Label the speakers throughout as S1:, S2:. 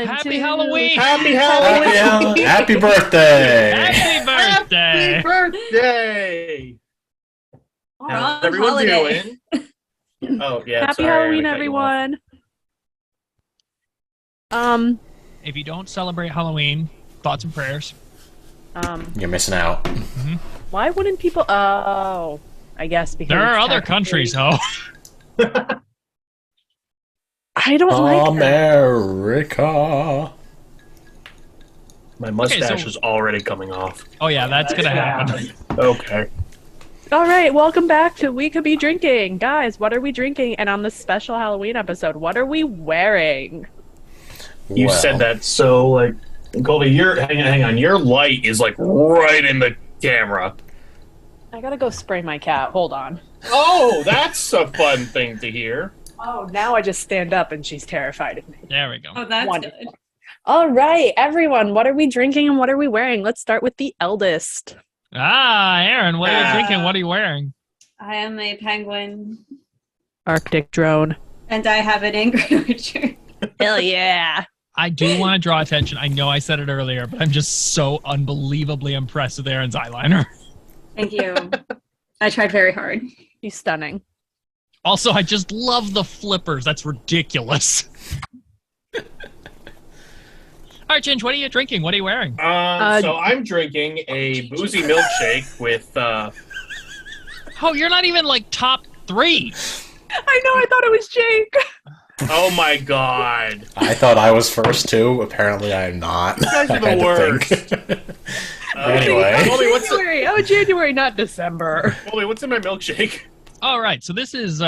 S1: Happy Halloween!
S2: Happy Halloween!
S3: Happy birthday!
S1: Happy birthday!
S2: Happy birthday! How's everyone doing? Oh yeah.
S4: Happy Halloween, everyone.
S1: If you don't celebrate Halloween, thoughts and prayers.
S3: You're missing out.
S1: Mm-hmm.
S4: Why wouldn't people? Oh, I guess because
S1: There are other countries, though.
S4: I don't like that.
S3: America.
S2: My mustache
S1: so-
S2: is already coming off.
S1: Oh yeah, that's gonna happen.
S2: Okay.
S4: All right, welcome back to We Could Be Drinking, guys. What are we drinking? And on this special Halloween episode, what are we wearing?
S2: You said that so like, Colby. Hang on. Your light is like right in the camera.
S4: I gotta go spray my cat. Hold on.
S2: Oh, that's a fun thing to hear.
S4: Oh, now I just stand up and she's terrified of me.
S1: There we go.
S5: Oh, that's
S4: Wonderful.
S5: good.
S4: All right, everyone, what are we drinking and what are we wearing? Let's start with the eldest.
S1: Aaron, what are you drinking? What are you wearing?
S5: I am a penguin,
S4: Arctic drone.
S5: and I have an angry orchard.
S4: Hell yeah.
S1: I do want to draw attention. I know I said it earlier, but I'm just so unbelievably impressed with Aaron's eyeliner.
S5: Thank you. I tried very hard.
S4: She's stunning.
S1: Also, I just love the flippers. That's ridiculous. All right, Ginge, what are you drinking? What are you wearing?
S2: So I'm drinking a boozy milkshake with.
S1: Oh, you're not even like top 3.
S4: I know, I thought it was Jake.
S2: Oh my god!
S3: I thought I was first too. Apparently, I am not.
S2: You guys are
S3: I
S2: the
S3: had to
S2: worst.
S3: think. Anyway,
S2: Colby, what's
S4: January. Oh, January, not December.
S2: Colby, what's in my milkshake?
S1: All right, so this is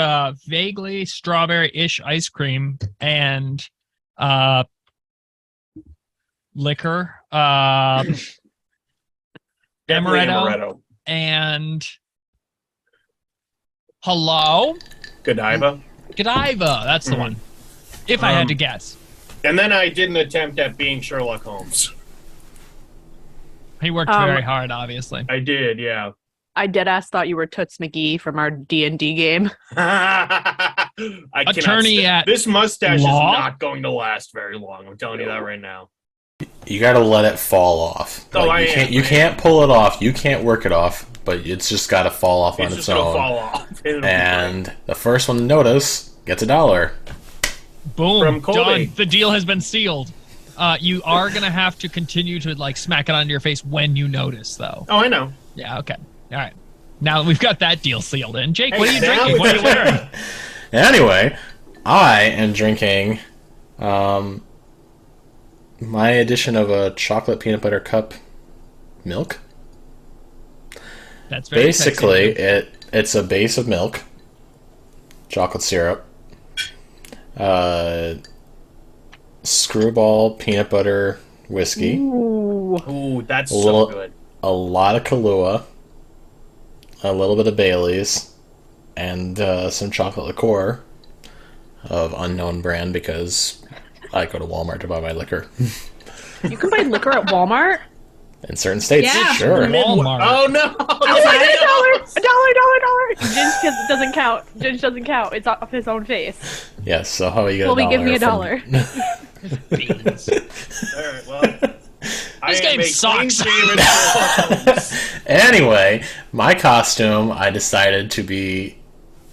S1: vaguely strawberry-ish ice cream and liquor,
S2: Definitely
S1: amaretto, and hello,
S2: Godiva.
S1: Godiva. That's the one. If I had to guess,
S2: And then I did an attempt at being Sherlock Holmes.
S1: he worked very hard. Obviously,
S2: I did, yeah.
S4: I deadass thought you were Toots McGee from our D&D game.
S2: I cannot
S1: Attorney
S2: stand-
S1: at
S2: This mustache
S1: law?
S2: is not going to last very long. I'm telling you that right now.
S3: you gotta let it fall off.
S2: Oh,
S3: Like, you can't pull it off. You can't work it off, but it's just gotta fall off on
S2: It's
S3: its
S2: just going
S3: own.
S2: to fall off. It'll be
S3: And the first one to notice gets $1.
S1: boom,
S2: From Colby.
S1: done. The deal has been sealed. You are gonna have to continue to like smack it onto your face when you notice, though.
S2: Oh, I know.
S1: Yeah. Okay. All right. Now that we've got that deal sealed in, Jake, what are you
S2: Hey, now
S1: drinking? What are you wearing?
S3: Anyway, I am drinking my edition of a chocolate peanut butter cup milk.
S1: That's very
S3: Basically,
S1: sexy.
S3: it's a base of milk, chocolate syrup, screwball peanut butter whiskey,
S2: Ooh, that's
S3: A little-
S2: so good.
S3: a lot of Kahlua, a little bit of Bailey's, and some chocolate liqueur of unknown brand because I go to Walmart to buy my liquor.
S4: You can buy liquor at Walmart?
S3: In certain states,
S5: Yeah.
S3: sure.
S1: Walmart.
S2: Oh, no!
S4: $1. $1. Doesn't count. Ginge doesn't count. It's off his own face.
S3: Yes, so how you get
S4: Colby,
S3: $1
S4: give me
S3: from-
S4: $1.
S1: Beans.
S2: All right, well...
S1: This game sucks.
S3: Anyway, my costume, I decided to be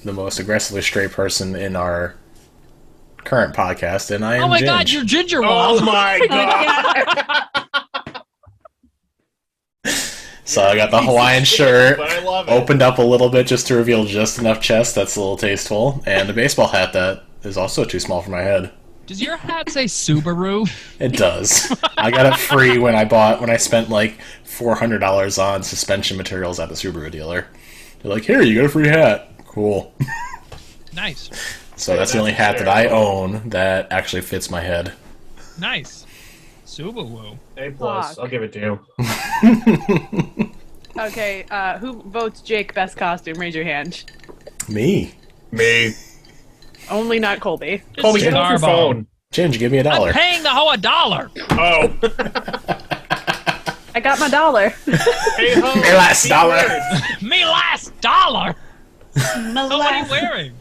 S3: the most aggressively straight person in our current podcast, and I am
S1: Oh my
S3: Ginge.
S1: God, you're Ginger
S2: Oh
S1: Wall.
S2: my god!
S3: So I got the Hawaiian shirt,
S2: But I love it.
S3: opened up a little bit just to reveal just enough chest that's a little tasteful, and a baseball hat that is also too small for my head.
S1: Does your hat say Subaru?
S3: It does. I got it free when I spent like $400 on suspension materials at the Subaru dealer. They're like, here, you got a free hat. Cool.
S1: Nice.
S3: So that's the only hat that I own that actually fits my head.
S1: Nice. Subaru.
S2: A+,
S4: Fuck.
S2: I'll give it to you.
S4: Okay, who votes Jake best costume? Raise your hand.
S3: Me.
S2: Me.
S4: Only not Colby.
S2: Colby, get off your
S1: Garbo.
S2: phone.
S3: Ginge, give me
S1: I'm
S3: $1.
S1: paying the hoe $1.
S2: Oh.
S4: I got my $1.
S2: Hey, ho.
S3: Hey, last
S2: Be
S3: dollar.
S2: words.
S1: Me last $1. So what are you wearing?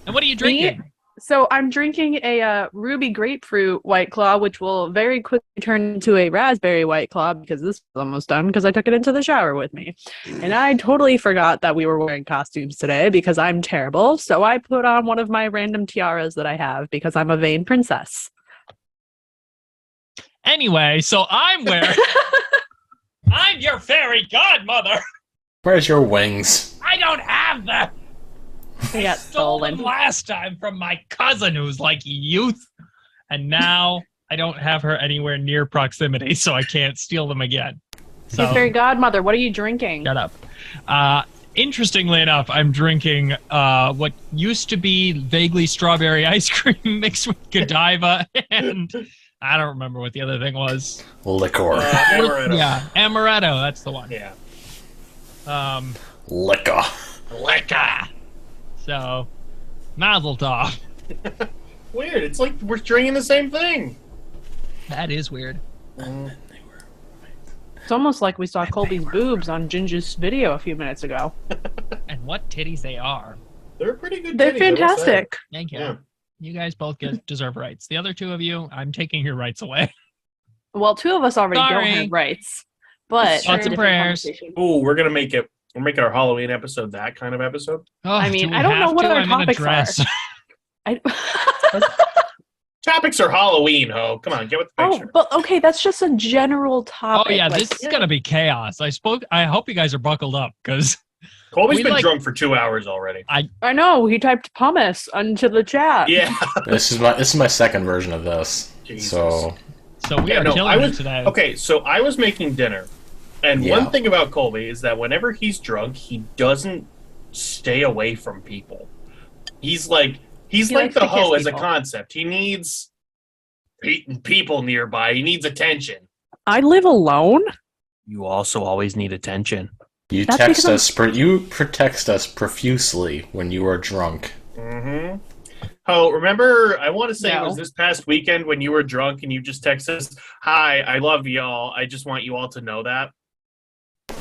S1: And what are you drinking?
S4: So I'm drinking a ruby grapefruit White Claw, which will very quickly turn into a raspberry White Claw because this is almost done because I took it into the shower with me. And I totally forgot that we were wearing costumes today because I'm terrible. So I put on one of my random tiaras that I have because I'm a vain princess.
S1: Anyway, so I'm wearing... I'm your fairy godmother!
S3: Where's your wings?
S1: I don't have them!
S4: They got
S1: Stole them
S4: stolen.
S1: last time from my cousin who's like youth. And now I don't have her anywhere near proximity, so I can't steal them again. So,
S4: Hey, fairy godmother, what are you drinking?
S1: shut up. Interestingly enough, I'm drinking what used to be vaguely strawberry ice cream mixed with Godiva, and I don't remember what the other thing was.
S3: Liquor.
S2: Amaretto.
S1: Yeah, amaretto. That's the one.
S2: Yeah.
S3: Liquor.
S1: Liquor. So, mazel tov.
S2: Weird. It's like we're drinking the same thing.
S1: That is weird.
S4: It's almost like we saw Colby's boobs on Ginger's video a few minutes ago.
S1: And what titties they are.
S2: They're pretty good.
S4: They're
S2: titties, I will say.
S4: fantastic.
S1: Thank you.
S2: Yeah.
S1: You guys both deserve rights. The other two of you, I'm taking your rights away.
S4: Well, two of us already
S1: Sorry.
S4: don't have rights. But
S1: Lots of prayers.
S2: Ooh, we're gonna make it. We're making our Halloween episode that kind of episode.
S1: Oh,
S4: I mean,
S1: do we
S4: I don't know
S1: have
S4: what
S1: to?
S4: our
S1: I'm in a
S4: topics are.
S1: dress.
S2: Topics are Halloween, ho. Come on, get with the
S4: Oh,
S2: picture.
S4: but okay, that's just a general
S1: Oh
S4: topic.
S1: yeah,
S4: like-
S1: this is gonna be chaos. I hope you guys are buckled up because
S2: Colby's
S1: we
S2: been
S1: like-
S2: drunk for 2 hours already.
S4: I know he typed pumice into the chat.
S2: Yeah.
S3: This is my second version of this.
S2: Jesus.
S3: So
S1: we
S2: Yeah,
S1: are
S2: no,
S1: killing
S2: I
S1: it
S2: was
S1: today.
S2: okay. So I was making dinner, and
S3: Yeah.
S2: one thing about Colby is that whenever he's drunk, he doesn't stay away from people. He's like
S4: He
S2: the
S4: likes to kiss
S2: hoe as a
S4: people.
S2: concept. He needs people nearby. He needs attention.
S4: I live alone.
S2: You also always need attention.
S3: you
S4: That's
S3: text
S4: because
S3: us. You text us profusely when you are drunk.
S2: Mm-hmm. Oh, remember? I want to say it
S4: No.
S2: was this past weekend when you were drunk and you just texted us, "Hi, I love y'all. I just want you all to know that."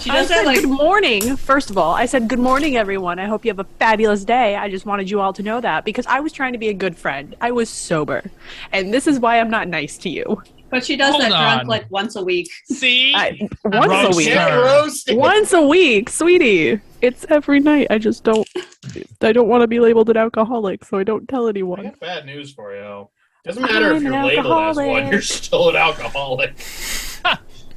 S5: She
S4: I
S5: does
S4: said
S5: that like
S4: good morning. First of all, I said good morning, everyone. I hope you have a fabulous day. I just wanted you all to know that because I was trying to be a good friend. I was sober, and this is why I'm not nice to you.
S5: but she does
S1: Hold
S5: that
S1: on.
S5: drunk like once a week.
S1: See,
S4: Once a
S1: Roast
S4: week.
S1: her.
S2: Roasted.
S4: Once a week, sweetie. It's every night. I just don't. I don't want to be labeled an alcoholic, so I don't tell
S2: I
S4: anyone.
S2: got bad news for you. Doesn't matter if
S4: I'm
S2: you're
S4: an
S2: labeled as one,
S4: alcoholic.
S2: you're still an alcoholic.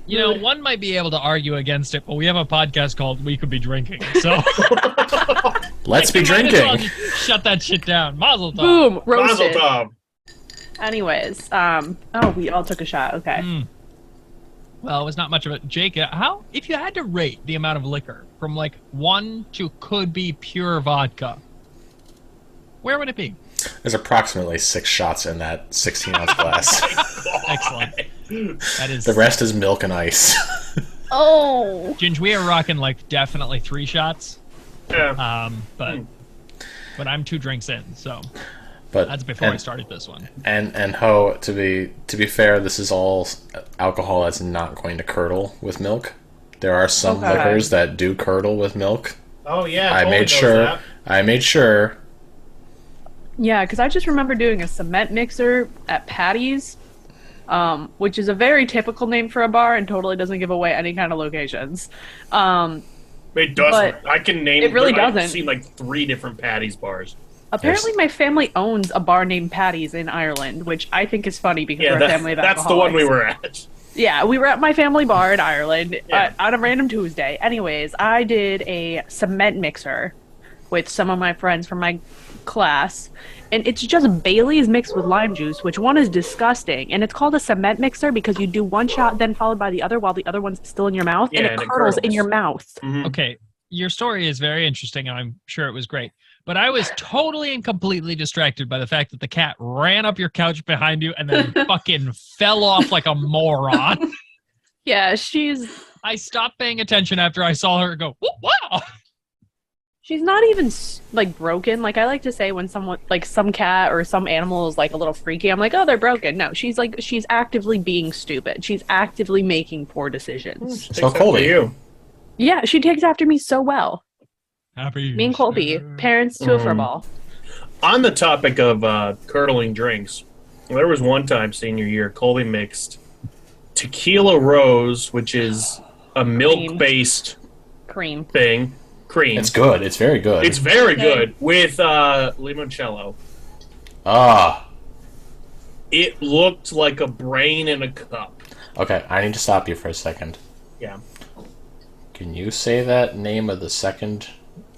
S1: you know, one might be able to argue against it, but we have a podcast called "We Could Be Drinking," so
S3: Let's be
S1: you might as well
S3: drinking.
S1: just shut that shit down. Mazel tov.
S4: Boom,
S2: Mazel
S4: roasted.
S2: tov.
S4: Anyways, we all took a shot. Okay.
S1: Mm. Well, it was not much of it. Jake, how if you had to rate the amount of liquor from like 1 to could be pure vodka, where would it be?
S3: There's approximately 6 shots in that 16-ounce glass.
S1: Excellent. That is
S3: The rest is milk and ice.
S4: Oh.
S1: Ginge, we are rocking like definitely 3 shots.
S2: Yeah.
S1: But I'm 2 drinks in, so
S3: But
S1: that's before I
S3: and,
S1: started this one.
S3: and ho, to be fair, this is all alcohol that's not going to curdle with milk. There are some
S4: Okay.
S3: liquors that do curdle with milk.
S2: Oh yeah.
S3: I
S2: Colby
S3: made
S2: knows
S3: sure.
S2: that.
S3: I made sure.
S4: Yeah, because I just remember doing a cement mixer at Patty's, which is a very typical name for a bar and totally doesn't give away any kind of locations.
S2: It doesn't.
S4: But
S2: I can name.
S4: it really
S2: I've
S4: doesn't.
S2: seen like 3 different Patty's bars.
S4: Apparently, my family owns a bar named Patty's in Ireland, which I think is funny because
S2: Yeah,
S4: we're a family of
S2: that's the one we
S4: alcoholics.
S2: were at.
S4: Yeah, we were at my family bar in Ireland
S2: Yeah.
S4: on a random Tuesday. Anyways, I did a cement mixer with some of my friends from my class, and it's just Bailey's mixed with lime juice, which one is disgusting. And it's called a cement mixer because you do one shot, then followed by the other while the other one's still in your mouth,
S2: Yeah,
S4: and
S2: and
S4: it
S2: it
S4: curdles in
S2: curdles.
S4: your mouth.
S2: Mhm.
S1: Okay, your story is very interesting, and I'm sure it was great. But I was totally and completely distracted by the fact that the cat ran up your couch behind you and then fucking fell off like a moron.
S4: Yeah, she's
S1: I stopped paying attention after I saw her go, "Oh, wow!"
S4: She's not even like broken. Like I like to say when someone like some cat or some animal is like a little freaky, I'm like, oh, they're broken. No, she's actively being stupid. She's actively making poor decisions.
S3: So
S2: Except for
S3: Colby.
S2: you.
S4: Yeah, she takes after me so well.
S1: Happy
S4: Me and Colby,
S1: Easter.
S4: parents to a furball.
S2: On the topic of curdling drinks, there was one time senior year, Colby mixed tequila rose, which is a milk-based
S4: Cream.
S2: thing, cream.
S3: It's good. It's very good.
S2: It's very good with limoncello.
S3: Ah.
S2: It looked like a brain in a cup.
S3: Okay, I need to stop you for a second.
S2: Yeah.
S3: Can you say that name of the second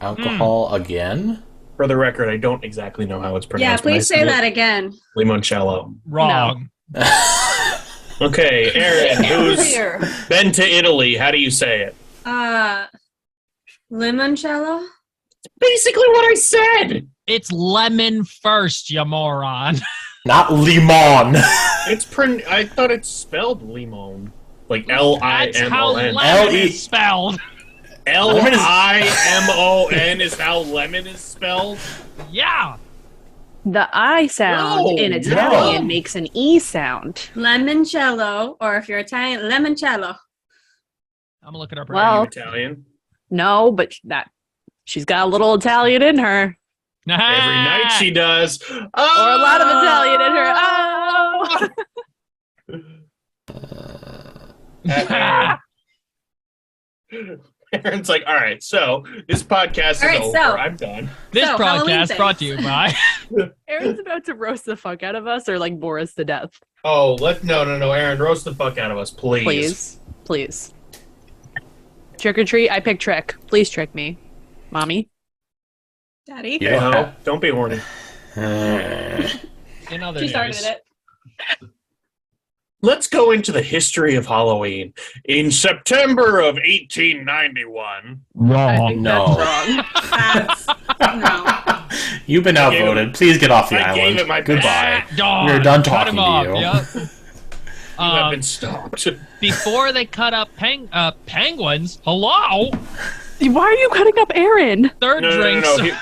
S3: alcohol again?
S2: For the record, I don't exactly know how it's
S5: Yeah,
S2: pronounced.
S5: please say that again.
S2: Limoncello.
S1: Wrong.
S2: Okay, Aaron, who's
S5: Here.
S2: been to Italy, how do you say it?
S5: Limoncello?
S2: Basically what I said!
S1: It's lemon first, you moron.
S3: Not limon.
S2: I thought it's spelled limon. Like
S1: That's how
S2: L-I-M-O-N.
S1: lemon is spelled.
S2: L-I-M-O-N is how lemon is spelled?
S1: Yeah.
S4: The I sound
S2: No,
S4: in Italian
S2: no.
S4: makes an E sound.
S5: Limoncello, or if you're Italian, limoncello.
S1: I'm gonna look it up
S2: Are
S1: right
S2: you
S4: Well-
S2: Italian?
S4: No, but she's got a little Italian in her.
S1: now.
S2: Every night she does.
S4: Or a lot of Italian in her. Oh!
S2: Aaron's like, all right, so this podcast is
S5: All right,
S2: over.
S5: so-
S2: I'm done.
S1: This
S5: So, Halloween
S1: broadcast
S5: things.
S1: brought to you by.
S4: Aaron's about to roast the fuck out of us or like bore us to death.
S2: Oh, no, Aaron, roast the fuck out of us, please.
S4: Please. Please. Trick or treat? I pick trick. Please trick me. Mommy?
S5: Daddy?
S3: Yeah.
S2: No, don't be horny.
S1: In other
S5: She started
S1: news,
S5: it.
S2: Let's go into the history of Halloween. In September of 1891,
S4: I
S1: wrong.
S4: think
S3: No.
S4: that's wrong.
S5: That's, no.
S3: You've been
S2: I gave
S3: outvoted. Please get off the
S2: I
S3: island.
S2: gave it my
S3: Goodbye.
S1: Dog.
S3: We're done
S1: Cut
S3: talking
S1: him off,
S3: to you.
S1: Yep.
S2: you have been stopped.
S1: Before they cut up penguins, hello,
S4: Why are you cutting up Aaron?
S1: third
S2: No.
S1: drinks.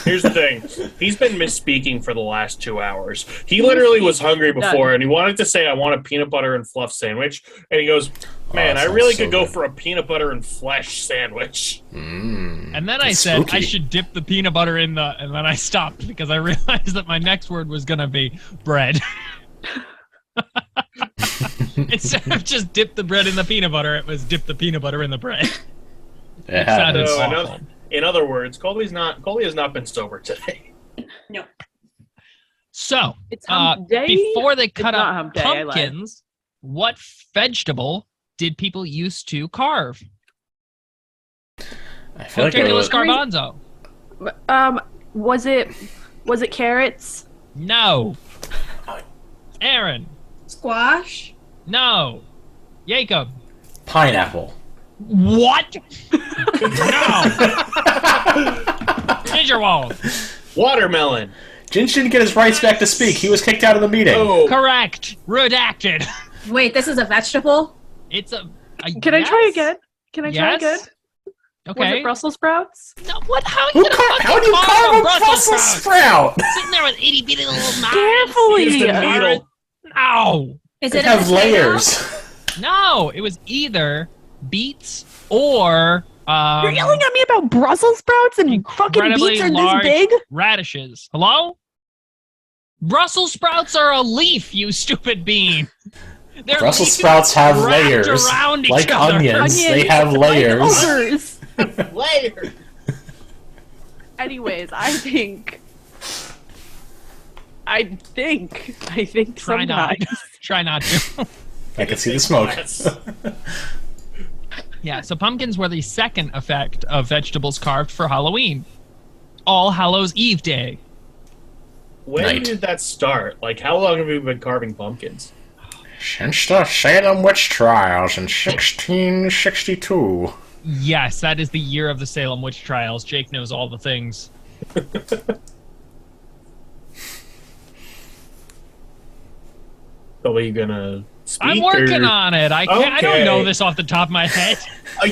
S2: Here's the thing. He's been misspeaking for the last 2 hours. He literally was hungry before, and he wanted to say, I want a peanut butter and fluff sandwich. And he goes, man,
S3: that
S2: I
S3: sounds
S2: really
S3: so
S2: could go
S3: good.
S2: for a peanut butter and flesh sandwich.
S3: Mm.
S1: And then I
S3: That's
S1: said I
S3: spooky.
S1: should dip the peanut butter in the, and then I stopped because I realized that my next word was gonna be bread. Instead of just dip the bread in the peanut butter, it was dip the peanut butter in the bread.
S3: It
S1: Sounded
S3: happens.
S2: No,
S1: awful.
S2: In other words, Colby has not been sober today.
S1: So,
S4: It's hump day?
S1: before they cut
S4: not
S1: up
S4: hump day, I lied.
S1: pumpkins, what vegetable did people used to carve?
S3: I feel like it
S1: Tortilla
S3: was,
S1: garbanzo.
S4: Was it carrots?
S1: No. Aaron.
S5: Squash?
S1: No. Jacob.
S3: pineapple.
S1: What? No. Ginger wall.
S2: Watermelon.
S3: Jinch didn't get his rights back to speak. He was kicked out of the meeting.
S2: Oh,
S1: Correct. Redacted.
S5: Wait, this is a vegetable?
S1: It's a.
S4: Can I try
S1: yes.
S4: again? Can I try
S1: Yes.
S4: again? Was
S1: Okay.
S4: it Brussels sprouts?
S1: No, what? How are
S3: Who
S1: you gonna
S3: car- how do you
S1: fucking
S3: carve a
S1: Brussels
S3: Brussels
S1: sprout?
S3: sprout?
S1: Sitting there with itty bitty little knives.
S4: Carefully.
S2: use the needle.
S1: No.
S5: Is
S3: It
S5: it a
S3: has
S5: potato?
S3: layers.
S1: No. It was either beets or
S4: You're yelling at me about Brussels sprouts and fucking
S1: incredibly
S4: beets are
S1: large
S4: this big?
S1: radishes. Hello? Brussels sprouts are a leaf, you stupid bean. They're
S3: Brussels
S1: leaves
S3: sprouts have
S1: wrapped
S3: layers.
S1: around each
S3: Like
S1: other.
S3: onions, they
S4: Onions,
S3: have
S4: like
S3: layers.
S4: ogres.
S2: layer.
S4: Anyways, I think
S1: Try not.
S4: sometimes.
S1: Try not to.
S3: I can see the smoke.
S2: Yes.
S1: Yeah, so pumpkins were the second effect of vegetables carved for Halloween. All Hallows Eve Day.
S2: When
S3: Right.
S2: did that start? Like, how long have we been carving pumpkins?
S3: Since the Salem witch trials in 1662.
S1: Yes, that is the year of the Salem witch trials. Jake knows all the things.
S2: So are you gonna speak?
S1: I'm working
S2: or-
S1: on it. I can't. I don't know
S2: Okay.
S1: this off the top of my head.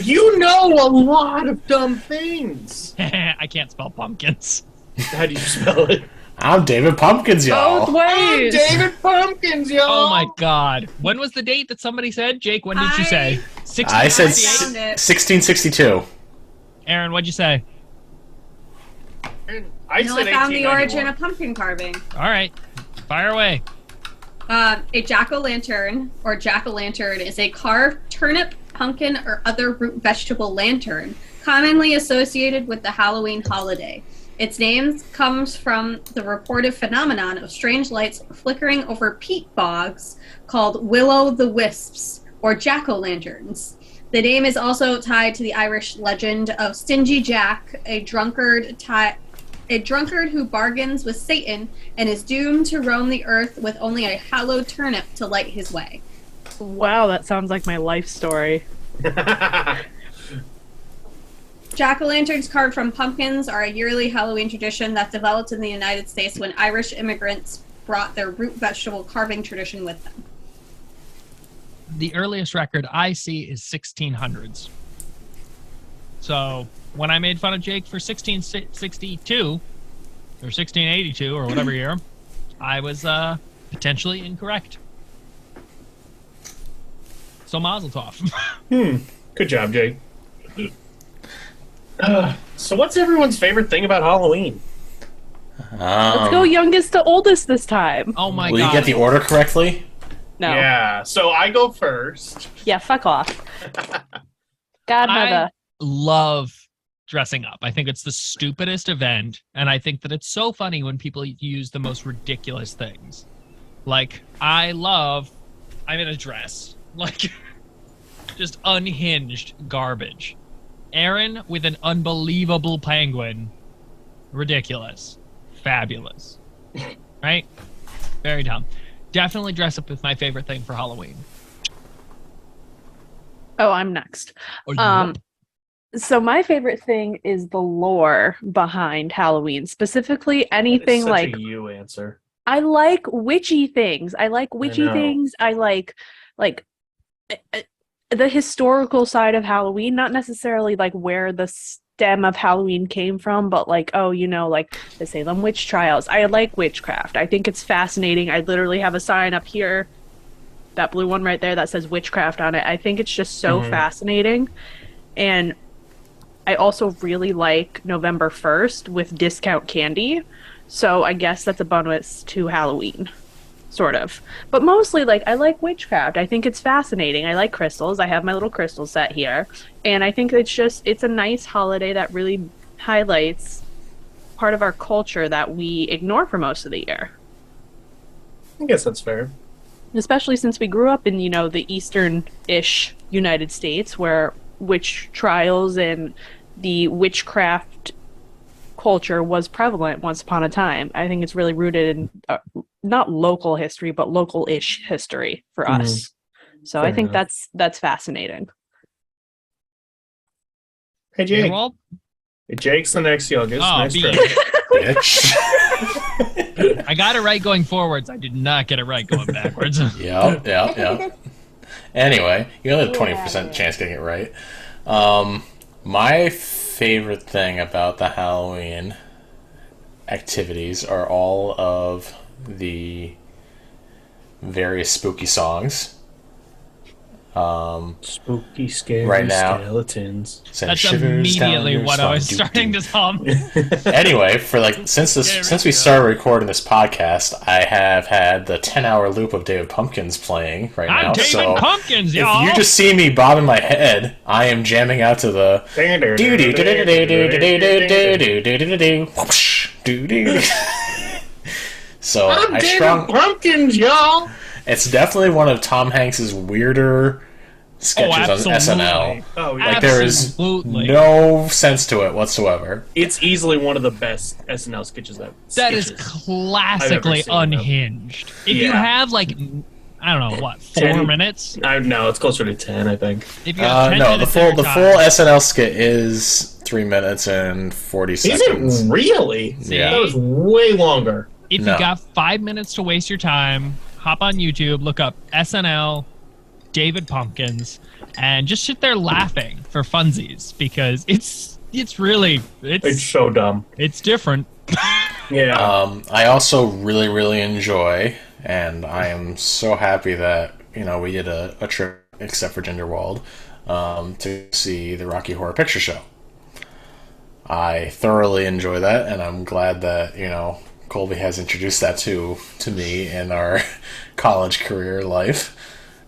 S2: You know a lot of dumb things.
S1: I can't spell pumpkins.
S2: How do you spell it?
S3: I'm David Pumpkins, y'all.
S4: Both ways.
S2: David Pumpkins, y'all.
S1: Oh my god. When was the date that somebody said? Jake, when did you say?
S3: I said
S1: 1668?
S5: found it.
S3: 1662.
S1: Aaron, what'd you say?
S2: I
S5: No,
S2: said
S5: I found the
S2: 1891.
S5: origin of pumpkin carving.
S1: All right, fire away.
S5: A jack-o'-lantern or jack-o'-lantern is a carved turnip, pumpkin, or other root vegetable lantern, commonly associated with the Halloween holiday. Its name comes from the reported phenomenon of strange lights flickering over peat bogs called will-o'-the-wisps or jack-o'-lanterns. The name is also tied to the Irish legend of Stingy Jack, a drunkard who bargains with Satan and is doomed to roam the earth with only a hallowed turnip to light his way.
S4: Wow, that sounds like my life story.
S5: Jack-o'-lanterns carved from pumpkins are a yearly Halloween tradition that developed in the United States when Irish immigrants brought their root vegetable carving tradition with them.
S1: The earliest record I see is 1600s. So when I made fun of Jake for 1662 or 1682 or whatever year, I was potentially incorrect. So mazel tov.
S2: Good job, Jake. So what's everyone's favorite thing about Halloween?
S4: Let's go youngest to oldest this time.
S1: Oh my
S3: Will
S1: god.
S3: you get the order correctly?
S4: No.
S2: Yeah, so I go first.
S4: Yeah, fuck off. Godmother.
S1: Love dressing up. I think it's the stupidest event, and I think that it's so funny when people use the most ridiculous things. Like, I'm in a dress. Like, just unhinged garbage. Aaron with an unbelievable penguin. Ridiculous. Fabulous. Right? Very dumb. Definitely dress up is my favorite thing for Halloween.
S4: Oh, I'm next. So my favorite thing is the lore behind Halloween, specifically anything
S2: Such
S4: like
S2: a you answer.
S4: I like witchy things. I like witchy
S2: know.
S4: things. I like the historical side of Halloween, not necessarily like where the stem of Halloween came from, but like, oh, you know, like the Salem witch trials. I like witchcraft. I think it's fascinating. I literally have a sign up here, that blue one right there that says witchcraft on it. I think it's just so fascinating. And I also really like November 1st with discount candy. So I guess that's a bonus to Halloween. Sort of. But mostly, like, I like witchcraft. I think it's fascinating. I like crystals. I have my little crystal set here. And I think it's a nice holiday that really highlights part of our culture that we ignore for most of the year.
S2: I guess that's fair.
S4: Especially since we grew up in, you know, the eastern-ish United States where witch trials and the witchcraft culture was prevalent once upon a time. I think it's really rooted in not local history, but local-ish history for us. So
S2: Fair
S4: I think
S2: enough.
S4: that's fascinating.
S2: Hey, Jake.
S1: Well,
S2: Jake's the next youngest.
S1: Oh,
S2: Nice
S1: be-
S2: try.
S3: Bitch.
S1: I got it right going forwards. I did not get it right going backwards.
S3: Yep. Anyway, you only have a 20% chance getting it right. My favorite thing about the Halloween activities are all of the various spooky songs.
S2: Spooky, scary
S3: Right now.
S2: skeletons.
S3: Send
S1: That's
S3: shivers down
S1: immediately
S3: your
S1: what I was
S3: spine.
S1: starting to hum.
S3: Anyway, for like since we started recording this podcast, I have had the 10-hour loop of David Pumpkins playing right now.
S1: I'm David
S3: So
S1: Pumpkins, y'all.
S3: if you just see me bobbing my head, I am jamming out to the So
S2: I'm
S3: I
S2: David
S3: strong.
S2: Pumpkins, y'all.
S3: It's definitely one of Tom Hanks's weirder sketches on SNL.
S2: Oh, yeah.
S3: Like there is
S1: Absolutely.
S3: no sense to it whatsoever.
S2: It's easily one of the best SNL sketches
S1: That is
S2: sketches.
S1: classically
S2: I've ever seen them.
S1: unhinged. If you
S2: Yeah.
S1: have like, I don't know, what, 4
S2: 10.
S1: minutes?
S2: No, it's closer to 10, I think.
S1: If you have 10
S3: No, the
S1: minutes
S3: full
S1: of your time-
S3: SNL skit is 3 minutes and 40
S2: Is
S3: seconds.
S2: it really?
S3: Yeah.
S2: That was way longer.
S1: If
S3: No.
S1: you got 5 minutes to waste your time, hop on YouTube, look up SNL, David Pumpkins, and just sit there laughing for funsies because it's really
S2: It's so dumb.
S1: it's different.
S2: Yeah.
S3: I also really, really enjoy, and I am so happy that we did a trip, except for Gingerwald, to see the Rocky Horror Picture Show. I thoroughly enjoy that, and I'm glad that, Colby has introduced that to me in our college career life,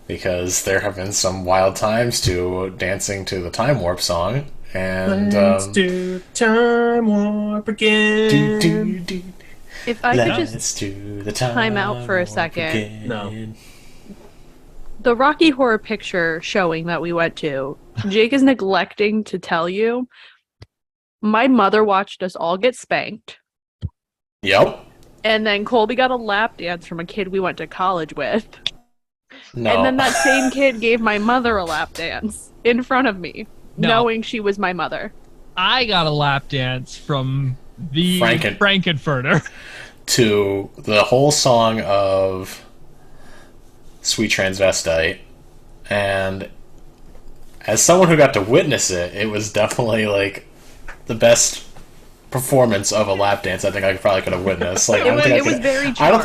S3: because there have been some wild times to dancing to the Time Warp song. And
S2: let's do Time Warp again.
S4: If I could just
S3: Let's do the
S4: time out for a
S3: warp
S4: second.
S3: again.
S2: No.
S4: The Rocky Horror Picture showing that we went to, Jake is neglecting to tell you, my mother watched us all get spanked.
S3: Yep.
S4: And then Colby got a lap dance from a kid we went to college with.
S3: No.
S4: And then that same kid gave my mother a lap dance in front of me,
S1: No.
S4: knowing she was my mother.
S1: I got a lap dance from the Frankenfurter.
S3: To the whole song of Sweet Transvestite, and as someone who got to witness it, it was definitely like the best performance of a lap dance I think I probably could have witnessed. Like,
S4: It was very charged.
S3: I don't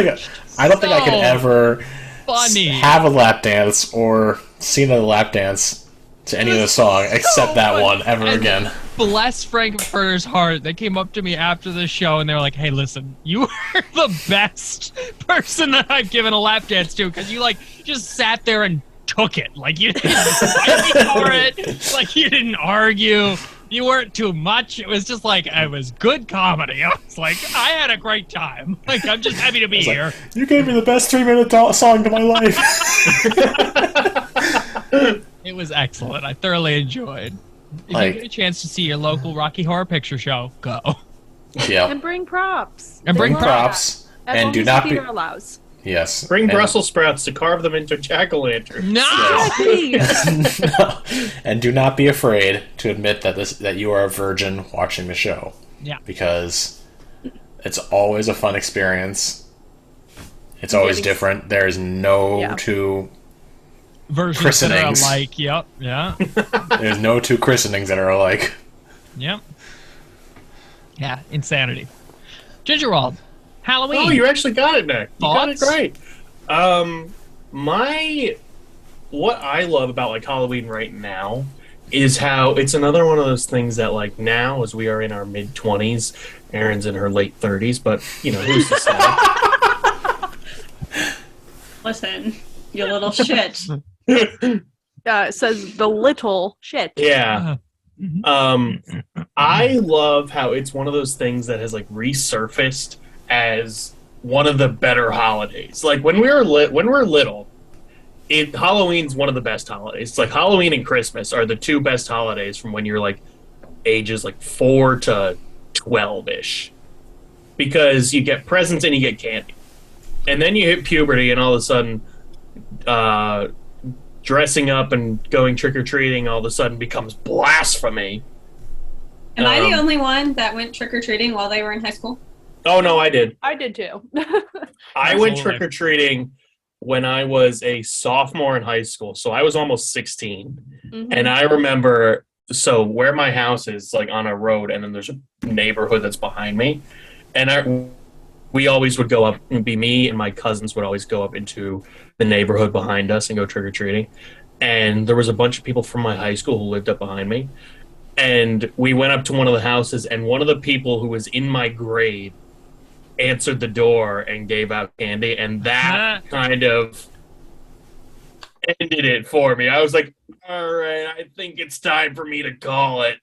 S3: think I could
S1: So
S3: ever
S1: funny.
S3: have a lap dance or seen a lap dance to any other song except that
S1: fun.
S3: one ever
S1: And
S3: again.
S1: Bless Frankfurter's heart. They came up to me after the show and they were like, "Hey, listen, you were the best person that I've given a lap dance to, because you just sat there and took it. Like, you didn't fight me for it. Like, you didn't argue. You weren't too much. It was just like, it was good comedy. I was like, I had a great time. Like, I'm just happy to be here.
S3: You gave me the best 3-minute song to my life.
S1: It was excellent. I thoroughly enjoyed. If
S3: Like-
S1: you get a chance to see your local Rocky Horror Picture Show, go.
S3: Yeah.
S4: And bring props.
S1: And
S3: Bring
S1: bring
S3: props.
S4: As
S3: And
S4: long
S3: do
S4: as
S3: not
S4: the
S3: be
S4: theater allows.
S3: yes.
S2: Bring
S3: And-
S2: Brussels sprouts to carve them into jack-o'-lanterns.
S1: No!
S4: Exactly.
S3: And do not be afraid to admit that you are a virgin watching the show,
S1: Yeah.
S3: because it's always a fun experience. It's always different. There's no
S4: Yeah.
S3: two
S1: Versions that are
S3: Christenings.
S1: alike. Yep. Yeah.
S3: there's no two christenings that are alike.
S1: Yep. Yeah. Insanity. Gingerwald. Halloween.
S2: Oh, you actually got it, Nick. You got it
S1: Thoughts?
S2: great. What I love about like Halloween right now is how it's another one of those things that like now, as we are in our mid-20s, Erin's in her late 30s, but who's to say?
S5: Listen, you little shit.
S4: It says the little shit.
S2: Yeah.
S1: Uh,
S2: I love how it's one of those things that has like resurfaced as one of the better holidays. Like when we were little, Halloween's one of the best holidays. It's like Halloween and Christmas are the two best holidays from when you're like ages like 4 to 12-ish, because you get presents and you get candy, and then you hit puberty and all of a sudden dressing up and going trick-or-treating all of a sudden becomes blasphemy.
S5: Am I the only one that went trick-or-treating while they were in high school?
S2: Oh no, I did.
S4: I did too.
S2: I went
S1: Absolutely.
S2: trick-or-treating when I was a sophomore in high school, so I was almost 16.
S4: Mhm.
S2: And I remember, so where my house is, like on a road, and then there's a neighborhood that's behind me, and we always would go up, it'd be me and my cousins would always go up into the neighborhood behind us and go trick-or-treating. And there was a bunch of people from my high school who lived up behind me. And we went up to one of the houses, and one of the people who was in my grade answered the door and gave out candy, and that kind of ended it for me. I was like, all right, I think it's time for me to call it.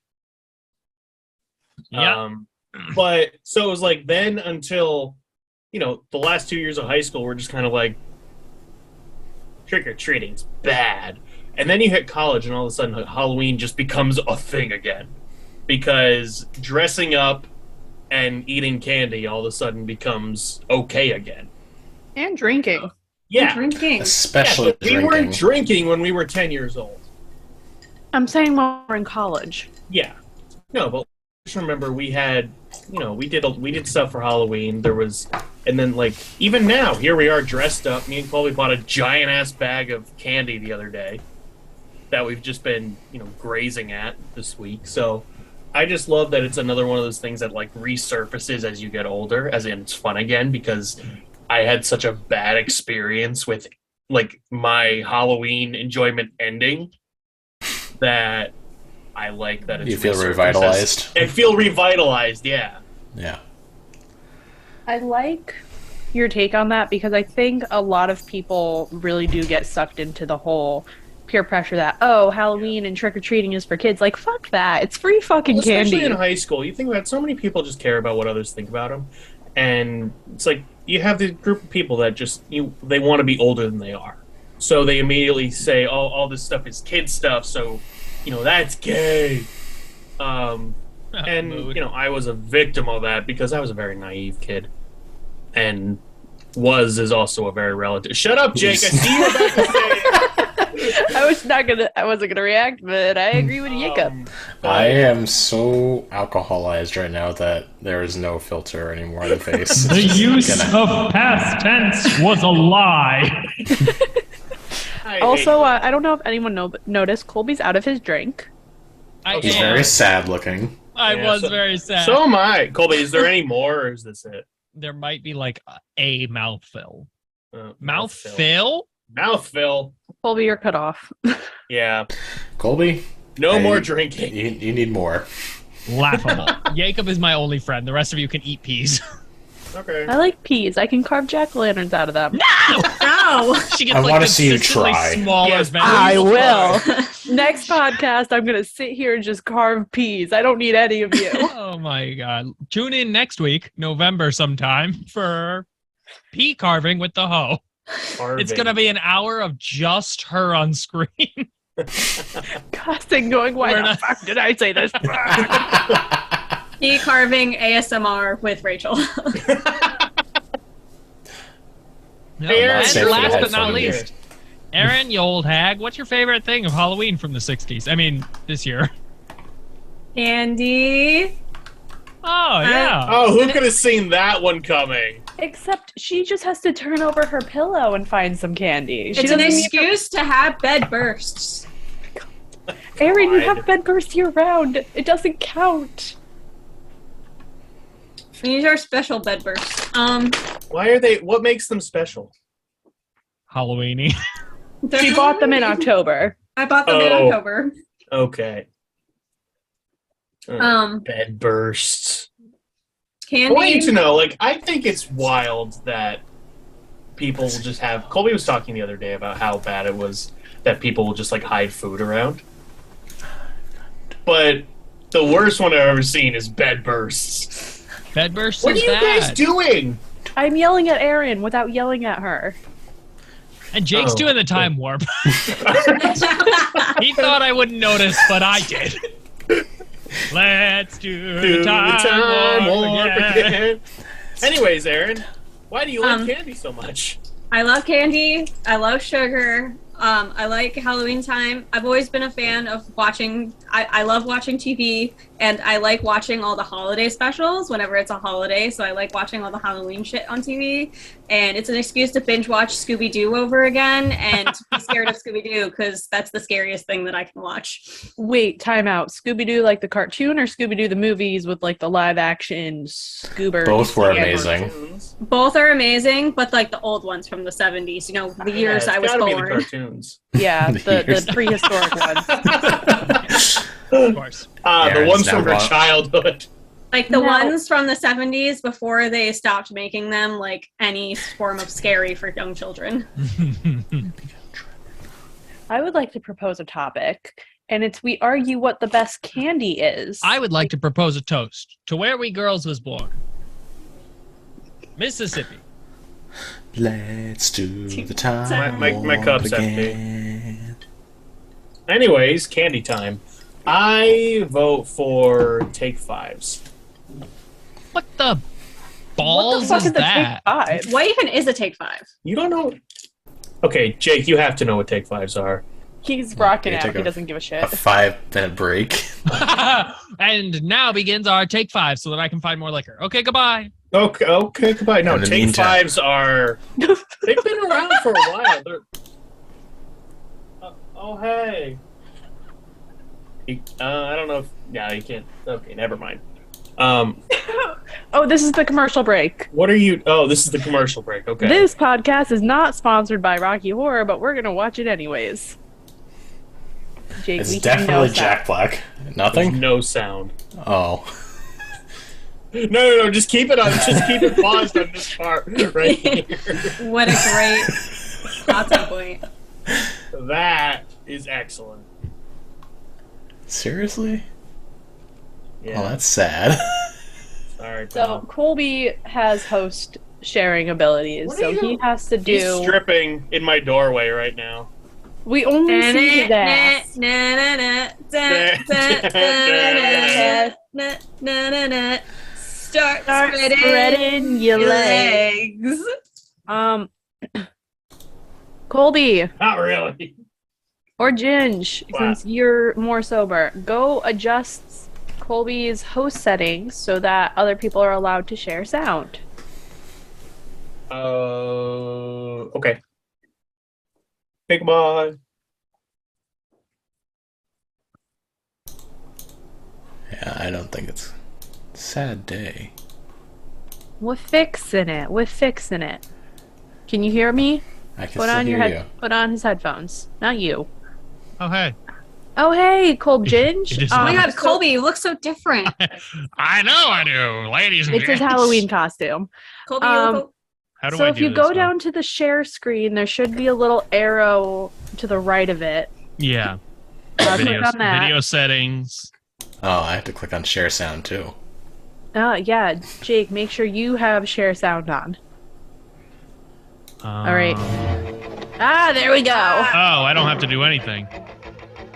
S1: Yeah.
S2: But so it was like then until, the last 2 years of high school, we're just kind of like, trick-or-treating's bad. And then you hit college, and all of a sudden Halloween just becomes a thing again. Because dressing up and eating candy all of a sudden becomes okay again.
S4: And drinking.
S2: Yeah.
S5: Drinking.
S3: Especially
S2: but we
S3: drinking.
S2: weren't drinking when we were 10 years old.
S4: I'm saying when we're in college.
S2: Yeah. No, but just remember we had, we did stuff for Halloween. There was, and then like even now, here we are dressed up. Me and Colby bought a giant ass bag of candy the other day that we've just been, grazing at this week. So I just love that it's another one of those things that like resurfaces as you get older, as in it's fun again, because I had such a bad experience with like my Halloween enjoyment ending that I like that it's
S3: You feel
S2: resurfaced.
S3: revitalized?
S2: I feel revitalized, yeah.
S3: Yeah.
S4: I like your take on that because I think a lot of people really do get sucked into the whole peer pressure that, oh, Halloween and trick-or-treating is for kids. Like, fuck that. It's free fucking
S2: Especially
S4: candy.
S2: in high school, you think about so many people just care about what others think about them, and it's like you have this group of people that just they want to be older than they are, so they immediately say, "Oh, all this stuff is kid stuff," so that's gay. And I was a victim of that because I was a very naive kid, and is also a very relative. Shut up, Jake. I see you about to say it.
S4: I wasn't gonna react, but I agree with Jacob.
S3: I am so alcoholized right now that there is no filter anymore on the face.
S1: The use of past tense was a lie.
S4: Also, I don't know if anyone noticed, Colby's out of his drink.
S3: He's very sad looking.
S1: I was very sad.
S2: So am I. Colby, is there any more, or is this it?
S1: There might be like a mouthful.
S2: Mouthful? Mouthful.
S4: Colby, you're cut off.
S2: Yeah.
S3: Colby?
S2: No more drinking.
S3: You need more.
S1: Laughable. Jacob is my only friend. The rest of you can eat peas.
S2: Okay.
S4: I like peas. I can carve jack-o'-lanterns out of them.
S5: No!
S1: She gets
S3: I
S1: like
S3: wanna see you
S1: consistently
S3: try.
S1: smaller
S2: Yes,
S1: veggies.
S4: I will. Next podcast, I'm going to sit here and just carve peas. I don't need any of you.
S1: Oh my god. Tune in next week, November sometime, for pea carving with the hoe. It's going to be an hour of just her on screen.
S4: Cussing, going, why the fuck did I say this?
S5: Pea carving ASMR with Rachel.
S1: No,
S2: Aaron,
S1: and
S3: Save for the
S1: last but
S3: headphone
S1: not
S3: gear.
S1: least, Aaron, you old hag, what's your favorite thing of Halloween from the 60s? I mean, this year.
S5: Andy.
S1: Oh, yeah.
S2: Oh, who could have seen that one coming?
S4: Except she just has to turn over her pillow and find some candy. She
S5: It's an
S4: doesn't need
S5: excuse to have bed bursts.
S4: Aaron, you
S2: God.
S4: have bed bursts year round. It doesn't count.
S5: These are special bed bursts.
S2: Why are they? What makes them special?
S1: Halloweeny.
S4: She bought them in October.
S5: I bought them in
S2: Oh.
S5: October.
S2: Okay. Bed bursts. I want you
S5: Candy.
S2: to know, I think it's wild that people will just have. Colby was talking the other day about how bad it was that people will just hide food around. But the worst one I've ever seen is bed bursts.
S1: Bed bursts
S2: What are
S1: is
S2: you
S1: bad.
S2: guys doing?
S4: I'm yelling at Aaron without yelling at her.
S1: And Jake's
S2: Oh.
S1: doing the time warp. He thought I wouldn't notice, but I did. Let's do the time warp again.
S2: Anyways, Aaron, why do you like candy so much?
S5: I love candy. I love sugar. I like Halloween time. I've always been a fan of watching. I love watching TV, and I like watching all the holiday specials whenever it's a holiday. So I like watching all the Halloween shit on TV, and it's an excuse to binge watch Scooby-Doo over again and be scared of Scooby-Doo because that's the scariest thing that I can watch.
S4: Wait, time out. Scooby-Doo like the cartoon or Scooby-Doo the movies with the live action Scoober?
S3: Both were
S4: Yeah,
S3: amazing.
S2: Cartoons.
S5: Both are amazing, but the old ones from the 70s. The years
S2: Yeah,
S5: I
S2: it's
S5: was
S2: gotta be the
S5: born.
S2: cartoons.
S4: Yeah,
S3: The years.
S4: the prehistoric ones.
S1: Of course.
S2: The
S3: Aaron's
S2: ones
S3: now
S2: from her
S3: wrong.
S2: childhood.
S5: The
S4: No.
S5: ones from the 70s before they stopped making them any form of scary for young children.
S4: I would like to propose a topic, and it's we argue what the best candy is.
S1: I would like to propose a toast to where we girls was born. Mississippi.
S3: Let's do the time.
S2: My cup's
S3: warp
S2: empty.
S3: again.
S2: Anyways, candy time. I vote for Take Fives.
S1: What the
S4: what
S1: balls
S4: the fuck
S1: is
S4: is the
S1: that?
S4: Take Five?
S5: What even is a Take Five?
S2: You don't know? Okay, Jake, you have to know what Take Fives are.
S4: He's rocking
S3: Yeah,
S4: out.
S3: take
S4: He
S3: a-
S4: doesn't give a shit.
S3: A 5-minute break.
S1: And now begins our take five so that I can find more liquor. Okay, goodbye.
S2: Okay, goodbye. No,
S3: In the
S2: Take
S3: meantime-
S2: Fives are. They've been around for a while. They're. Oh, hey. I don't know if. Yeah, you can't. Okay, never mind.
S4: Oh, this is the commercial break.
S2: What are you? Oh, this is the commercial break. Okay.
S4: This podcast is not sponsored by Rocky Horror, but we're gonna watch it anyways. Jake,
S3: It's
S4: we hear
S3: definitely
S4: no
S3: Jack Black.
S2: There's
S3: Nothing?
S2: no sound.
S3: Oh.
S2: No. Just keep it on. Just keep it paused on this part right here.
S5: What a great plot point.
S2: That is excellent.
S3: Seriously?
S2: Yeah.
S3: Oh, that's sad.
S2: Sorry,
S4: So
S2: pal.
S4: Colby has host sharing abilities,
S2: What are
S4: so
S2: you-
S4: he has to
S2: He's
S4: do.
S2: stripping in my doorway right now.
S4: We only see his ass.
S5: Start
S4: Start
S5: spreading
S4: spreading your legs.
S5: legs.
S4: Colby
S2: Not really.
S4: or Ginge,
S2: What?
S4: since you're more sober, go adjust Colby's host settings so that other people are allowed to share sound.
S2: Okay. Hey, goodbye.
S3: Yeah, I don't think it's a sad day.
S4: We're fixing it. We're fixing it. Can you hear me?
S3: I can
S4: Put
S3: still
S4: on your
S3: hear
S4: head. Put on his headphones. Not you.
S1: Oh, hey.
S4: Oh hey, Colb
S1: It
S4: Ginge.
S1: is
S5: Oh my
S1: not.
S5: god, Colby, you look so different.
S1: I know I do, ladies and
S4: It's his
S1: gents.
S4: Halloween costume.
S5: Colby, you look
S1: How do
S4: So
S1: I
S4: if
S1: do
S4: you
S1: this
S4: go
S1: now?
S4: down to the share screen, there should be a little arrow to the right of it.
S1: Yeah.
S4: Click
S1: Video,
S4: on that.
S1: video settings.
S3: Oh, I have to click on share sound too.
S4: Yeah, Jake, make sure you have share sound on. All right. Ah, there we go.
S1: Oh, I don't have to do anything.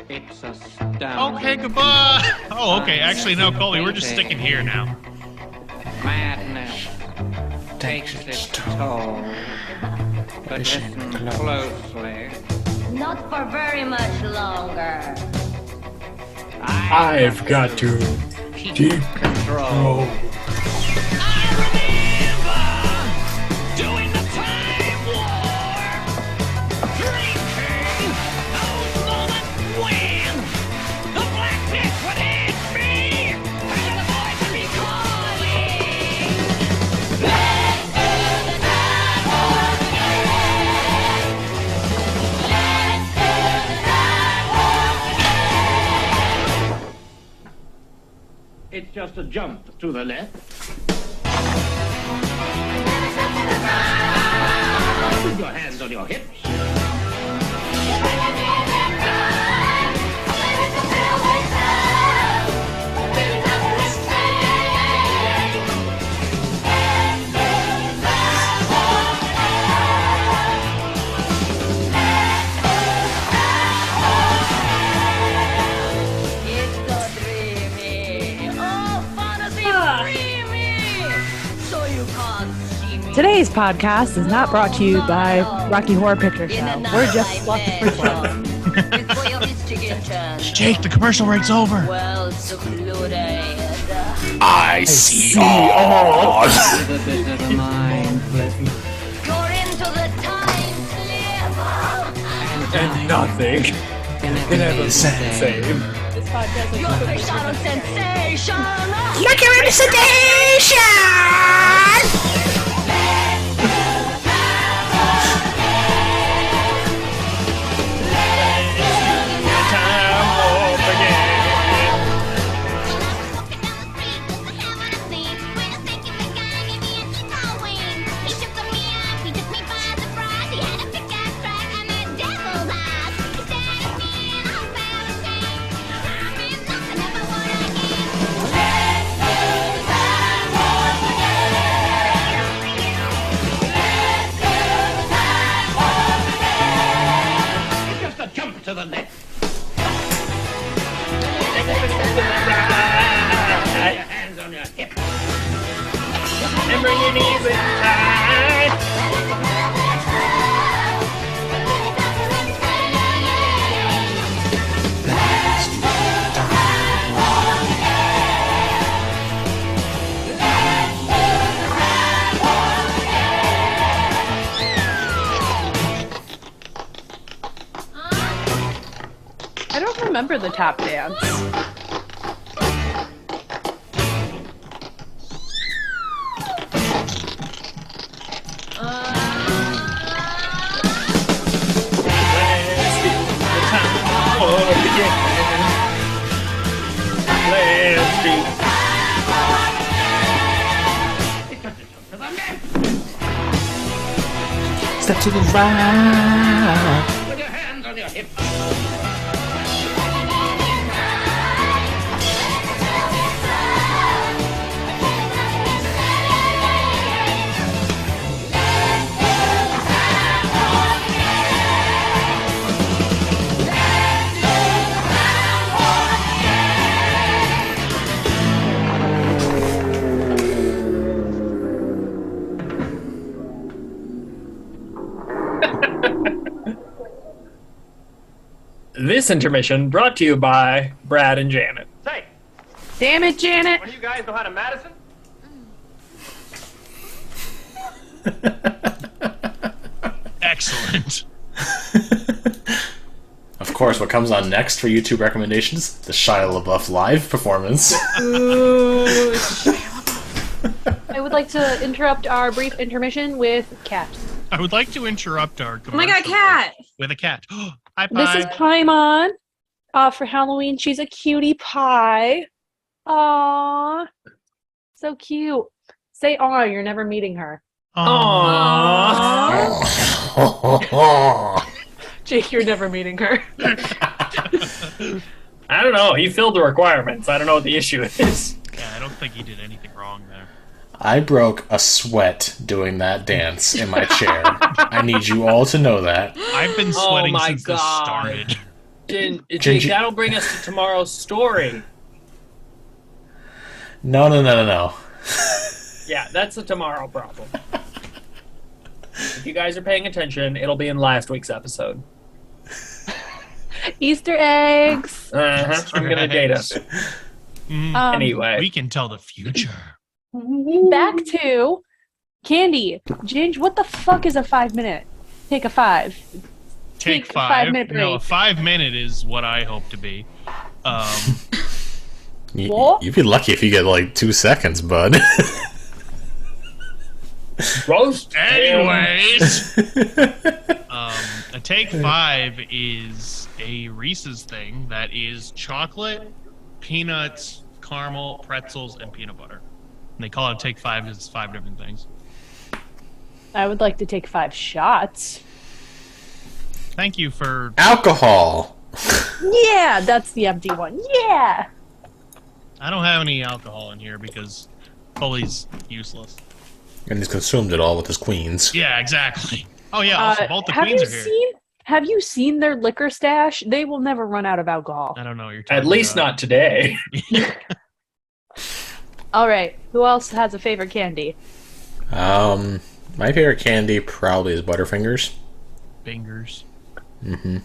S6: It's astounding.
S1: Okay, goodbye. Oh, okay. Actually, no, Colby, we're just sticking here now.
S6: Madness takes its toll. But listen closely.
S7: Not for very much longer.
S2: I've got to
S6: keep control.
S8: Doing the time war, drinking those moments when the blackness within me and the voice of me calling. Let's do the time war again. Let's do the time war again.
S6: It's just a jump to the left. Put your hands on your hips.
S7: It's so dreamy. Oh, fantasy dreamy. So you can't see me.
S4: Today's podcast is not brought to you by Rocky Horror Picture Show. We're just fluffing for fun.
S1: Jake, the commercial break's over.
S7: Well secluded.
S3: I see all.
S6: The bit of a mind flip.
S7: You're into the time slip.
S2: and nothing.
S6: Can
S2: Never the same.
S4: This podcast is
S7: You're fish out of sensation.
S4: Look at the
S6: Just a jump to the left. Put your hands on your hips.
S2: And bring your knees inside.
S4: I don't remember the tap dance.
S2: The time war begins.
S3: to the right.
S6: Put your hands on your hips.
S2: This intermission brought to you by Brad and Janet.
S6: Say,
S4: Damn it, Janet.
S6: one of you guys know how to Madison?
S1: Excellent.
S3: Of course, what comes on next for YouTube recommendations? The Shia LaBeouf live performance.
S4: Ooh, I would like to interrupt our brief intermission with cat.
S1: I would like to interrupt our
S5: Oh my god,
S1: commercial
S5: cat!
S1: with a cat. Hi,
S4: This is Paimon. For Halloween, she's a cutie pie. Aww. So cute. Say aw, you're never meeting her.
S2: Aww.
S4: Jake, you're never meeting her.
S2: I don't know. He filled the requirements. I don't know what the issue is.
S1: Yeah, I don't think he did anything wrong there.
S3: I broke a sweat doing that dance in my chair. I need you all to know that.
S1: I've been sweating
S2: my
S1: since this
S2: God.
S1: started.
S3: Gingy-
S2: That'll bring us to tomorrow's story.
S3: No.
S2: Yeah, that's a tomorrow problem. If you guys are paying attention, it'll be in last week's episode.
S4: Easter eggs.
S2: I'm gonna date us. Anyway.
S1: We can tell the future.
S4: Back to Candy. Ginge, what the fuck is a 5 minute? Take a 5.
S1: Take
S4: a
S1: 5.
S4: 5-minute
S1: No, a
S4: break.
S1: 5 minute is what I hope to be.
S4: What?
S3: You'd be lucky if you get like 2 seconds, bud.
S2: Roast.
S1: Anyways, a take 5 is a Reese's thing that is chocolate, peanuts, caramel, pretzels, and peanut butter. And they call it a take 5 because it's 5 different things.
S4: I would like to take 5 shots.
S1: Thank you for.
S3: Alcohol.
S4: Yeah, that's the empty one. Yeah.
S1: I don't have any alcohol in here because Foley's useless.
S3: And he's consumed it all with his queens.
S1: Yeah, exactly. Oh yeah, also both the
S4: have
S1: queens
S4: you
S1: are here.
S4: Have you seen their liquor stash? They will never run out of alcohol.
S1: I don't know what you're talking
S2: At least
S1: about.
S2: not today.
S4: All right. Who else has a favorite candy?
S3: My favorite candy probably is Butterfingers.
S1: Fingers.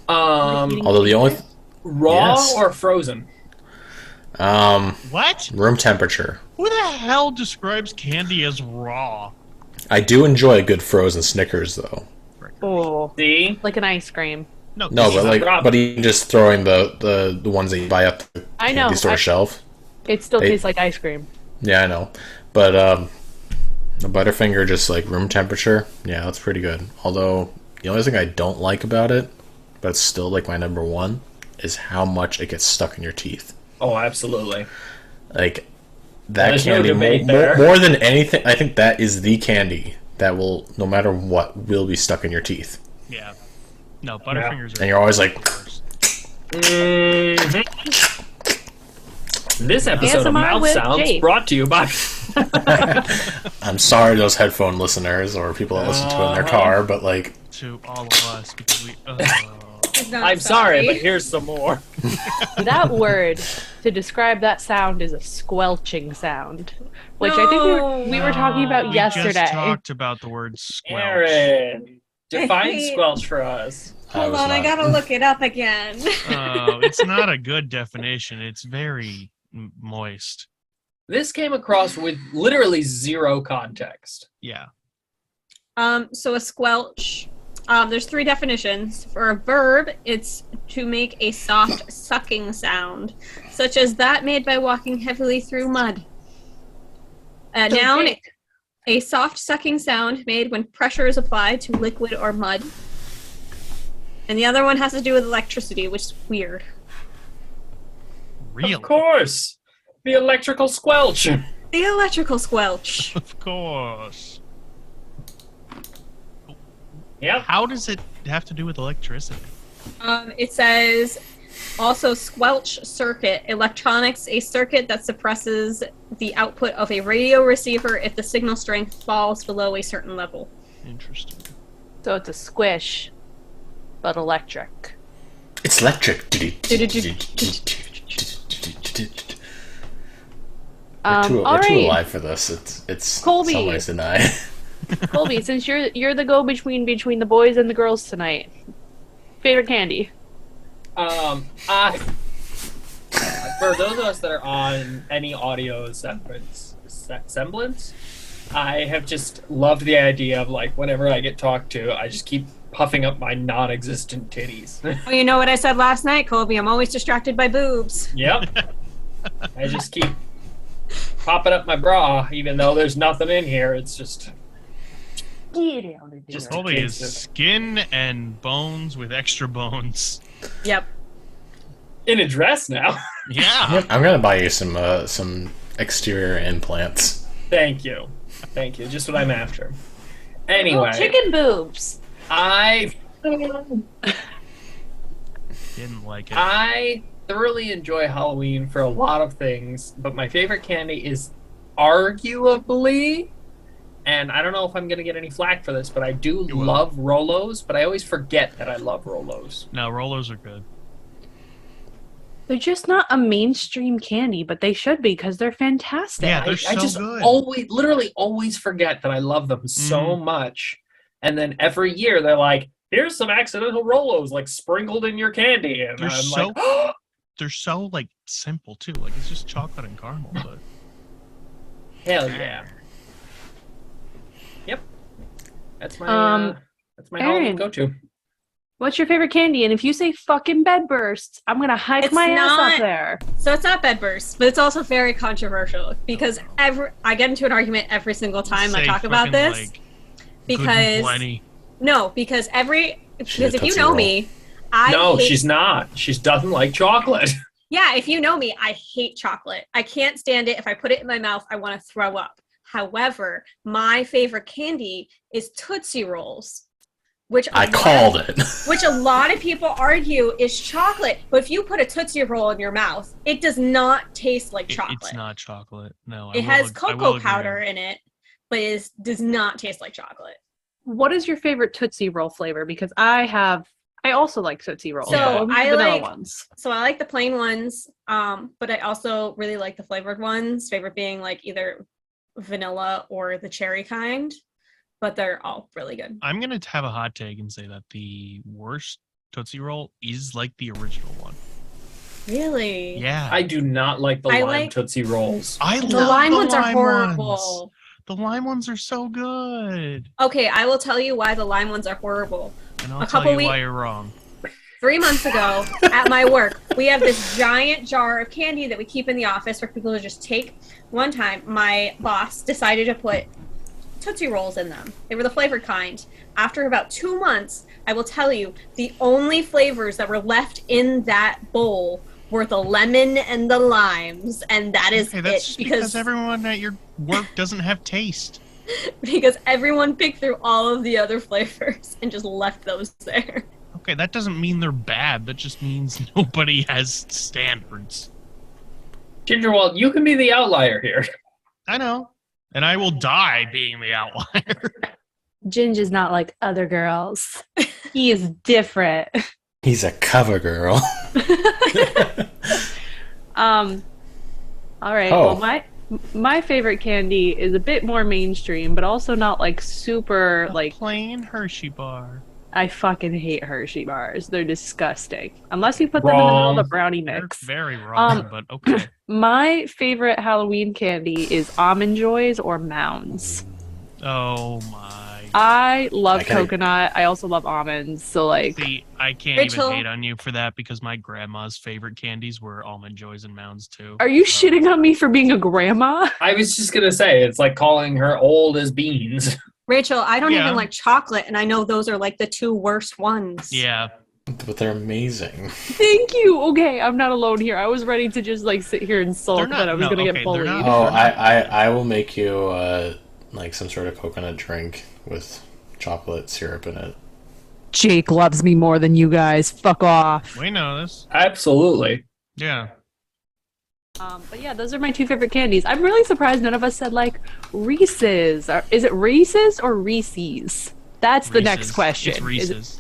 S3: Although the only
S2: Raw
S3: Yes.
S2: or frozen?
S1: What?
S3: room temperature.
S1: Who the hell describes candy as raw?
S3: I do enjoy a good frozen Snickers though.
S4: Oh,
S2: See?
S4: like an ice cream.
S1: No,
S3: No,
S1: this
S3: but
S1: is-
S3: like, but even just throwing the ones that you buy up the
S4: I know.
S3: candy store shelf.
S4: It still
S3: They-
S4: tastes like ice cream.
S3: Yeah, I know, but the Butterfinger just like room temperature. Yeah, that's pretty good. Although the only thing I don't like about it, but it's still like my number one, is how much it gets stuck in your teeth.
S2: Oh, absolutely.
S3: Like that
S2: There's no
S3: candy
S2: debate
S3: more,
S2: there.
S3: more than anything. I think that is the candy that will, no matter what, will be stuck in your teeth,
S1: Yeah. No, Butterfingers are.
S3: and you're always like,
S1: worse.
S2: This episode of
S4: ASMR
S2: Mouth
S4: with
S2: Sounds
S4: Jake.
S2: brought to you by.
S3: I'm sorry, those headphone listeners or people that listen to it in their car, but like,
S1: To all of us because we.
S2: I'm sorry, but here's some more.
S4: That word to describe that sound is a squelching sound, which I think we were talking about
S1: we
S4: yesterday.
S1: just talked about the word squelch.
S2: Aaron, define
S5: hate-
S2: squelch for us.
S5: Hold
S3: was
S5: on, I
S3: not-
S5: gotta look it up again.
S1: Oh, it's not a good definition. It's very moist.
S2: This came across with literally zero context.
S1: Yeah.
S5: So a squelch. There's 3 definitions. For a verb, it's to make a soft sucking sound, such as that made by walking heavily through mud. A noun, a soft sucking sound made when pressure is applied to liquid or mud. And the other one has to do with electricity, which is weird.
S1: Really?
S2: Of course, the electrical squelch.
S5: The electrical squelch.
S1: Of course.
S2: Yep.
S9: How does it have to do with electricity?
S5: It says also squelch circuit. Electronics, a circuit that suppresses the output of a radio receiver if the signal strength falls below a certain level.
S9: Interesting.
S4: So it's a squish, but electric.
S3: It's electric. We're
S4: all
S3: too
S4: right,
S3: alive for this. It's
S4: Colby.
S3: some ways to die.
S4: Colby, since you're the go-between between the boys and the girls tonight, favorite candy?
S10: I for those of us that are on any audio semblance, I have just loved the idea of like whenever I get talked to, I just keep puffing up my non-existent titties.
S5: Oh, you know what I said last night, Colby? I'm always distracted by boobs.
S10: Yep. I just keep popping up my bra, even though there's nothing in here. It's just
S9: Colby is skin and bones with extra bones.
S5: Yep.
S10: in a dress now.
S9: Yeah.
S3: I'm gonna buy you some exterior implants.
S10: Thank you. Just what I'm after. Anyway,
S4: Chicken boobs.
S10: I
S9: Didn't like it.
S10: I thoroughly enjoy Halloween for a lot of things, but my favorite candy is arguably, and I don't know if I'm going to get any flack for this, but I do
S9: You will.
S10: love Rolos, but I always forget that I love Rolos.
S9: No, Rolos are good.
S4: They're just not a mainstream candy, but they should be because they're fantastic.
S9: Yeah, they're
S10: I
S9: so
S10: just
S9: good.
S10: literally always forget that I love them so much. And then every year they're like, here's some accidental Rolos like sprinkled in your candy. And
S9: They're
S10: I'm
S9: so-
S10: like, oh,
S9: They're so like simple too. Like it's just chocolate and caramel, but
S10: hell yeah. Yep. That's my Halloween
S4: Aaron.
S10: go-to.
S4: What's your favorite candy? And if you say fucking bed bursts, I'm gonna hike
S5: It's
S4: my ass
S5: not-
S4: up there.
S5: So it's not bedburst, but it's also very controversial because I get into an argument every single time I
S9: say
S5: talk about
S9: fucking,
S5: this.
S9: like, good and
S5: Because
S9: plenty.
S5: no, because
S3: She's a
S5: if you
S3: Tootsie
S5: know
S3: Roll.
S5: me, I
S2: No,
S5: hate,
S2: she's not. She doesn't like chocolate.
S5: yeah, if you know me, I hate chocolate. I can't stand it. If I put it in my mouth, I want to throw up. However, my favorite candy is Tootsie Rolls, which
S3: I called it.
S5: which a lot of people argue is chocolate. But if you put a Tootsie Roll in your mouth, it does not taste like chocolate.
S9: It's not chocolate. No,
S5: It has cocoa powder in it, but it does not taste like chocolate.
S4: What is your favorite Tootsie Roll flavor? Because I also like Tootsie Rolls.
S5: So
S4: but only
S5: I
S4: vanilla
S5: like-
S4: ones.
S5: So I like the plain ones, but I also really like the flavored ones. Favorite being like either vanilla or the cherry kind, but they're all really good.
S9: I'm gonna have a hot take and say that the worst Tootsie Roll is like the original one.
S5: Really?
S9: Yeah.
S2: I do not like the
S5: I
S2: lime
S5: like-
S2: Tootsie Rolls.
S9: I
S5: The
S9: love
S5: lime
S9: the
S5: ones are
S9: lime
S5: horrible.
S9: ones. The lime ones are so good.
S5: Okay, I will tell you why the lime ones are horrible.
S9: And
S5: A
S9: I'll tell
S5: couple
S9: you
S5: week-
S9: why you're wrong.
S5: 3 months ago at my work, we have this giant jar of candy that we keep in the office for people to just take. One time, my boss decided to put Tootsie Rolls in them. They were the flavored kind. After about 2 months, I will tell you, the only flavors that were left in that bowl were the lemon and the limes, and that is
S9: Okay, that's
S5: it.
S9: just because everyone at your work doesn't have taste.
S5: because everyone picked through all of the other flavors and just left those there.
S9: Okay, that doesn't mean they're bad. That just means nobody has standards.
S2: Gingerwald, you can be the outlier here.
S9: I know. And I will die being the outlier.
S4: Ginge is not like other girls. He is different.
S3: He's a cover girl.
S4: All right.
S3: Oh.
S4: Well, my favorite candy is a bit more mainstream, but also not like super
S9: A
S4: like.
S9: plain Hershey bar.
S4: I fucking hate Hershey bars. They're disgusting. Unless you put them in the middle
S2: Wrong.
S4: of the brownie
S9: They're
S4: mix.
S9: very wrong, but okay.
S4: My favorite Halloween candy is Almond Joys or Mounds.
S9: Oh my.
S4: I love
S3: I can-
S4: coconut. I also love almonds. So like,
S9: See, I can't
S5: Rachel-
S9: even hate on you for that because my grandma's favorite candies were Almond Joys and Mounds too.
S4: are you
S9: So-
S4: shitting on me for being a grandma?
S2: I was just gonna say it's like calling her old as beans.
S5: Rachel, I don't
S9: Yeah.
S5: even like chocolate, and I know those are like the 2 worst ones.
S9: Yeah.
S3: But they're amazing.
S4: Thank you. Okay, I'm not alone here. I was ready to just like sit here and sulk
S9: They're not-
S4: that I was
S9: no,
S4: gonna
S9: okay,
S4: get
S9: they're
S4: bullied.
S9: not-
S3: Oh, I will make you like some sort of coconut drink with chocolate syrup in it.
S4: Jake loves me more than you guys. Fuck off.
S9: We know this.
S2: Absolutely.
S9: Yeah.
S4: But yeah, those are my two favorite candies. I'm really surprised none of us said like Reese's. Is it Reese's or Reese's? That's the next
S9: Reese's.
S4: question.
S9: It's Reese's.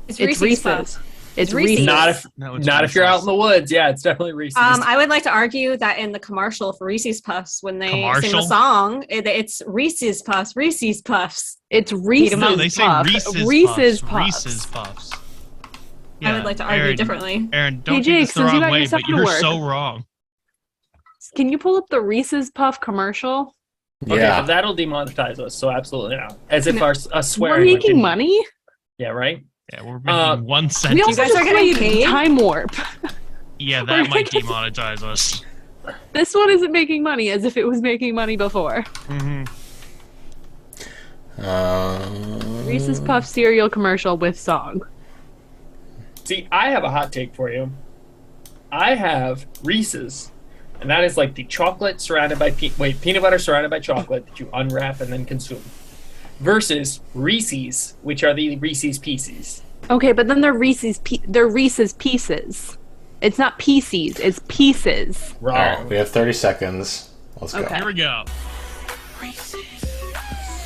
S5: It's
S4: It's
S5: Reese's.
S4: Reese's.
S5: Puff.
S4: It's
S5: Reese's.
S4: Reese's.
S2: Not if you're out in the woods. Yeah, it's definitely Reese's.
S5: I would like to argue that in the commercial for Reese's Puffs, when they sing the
S9: Commercial?
S5: song, it's Reese's Puffs, Reese's Puffs.
S4: It's Reese's.
S9: No, they say
S4: Puff.
S9: Reese's,
S4: Reese's
S9: Puffs.
S4: Puffs.
S9: Reese's Puffs.
S5: I would like to argue
S9: Aaron,
S5: differently.
S9: Aaron, don't
S4: Hey,
S9: take
S4: Jake,
S9: this the
S4: since you
S9: wrong
S4: got
S9: way,
S4: your
S9: but
S4: second
S9: you're
S4: word.
S9: so wrong.
S4: Can you pull up the Reese's Puff commercial?
S2: Okay,
S3: Yeah.
S2: but that'll demonetize us, so absolutely not. As if us
S4: We're
S2: swearing. like
S4: making
S2: in-
S4: money.
S2: Yeah, right?
S9: Yeah, we're making one
S4: We
S9: sentence.
S4: also
S5: guys
S4: just
S5: are getting
S4: played
S5: paid?
S4: Time Warp.
S9: Yeah,
S4: we're
S9: that might
S4: gonna-
S9: demonetize us.
S4: This one isn't making money as if it was making money before.
S9: Mm-hmm.
S4: Reese's Puff cereal commercial with song.
S2: See, I have a hot take for you. I have Reese's, and that is like the chocolate surrounded by peanut butter surrounded by chocolate that you unwrap and then consume. Versus Reese's, which are the Reese's Pieces.
S4: Okay, but then they're Reese's Pieces. It's not pieces, it's pieces.
S2: Wrong.
S3: Alright, we have 30 seconds. Let's go.
S4: Okay.
S9: Here we go.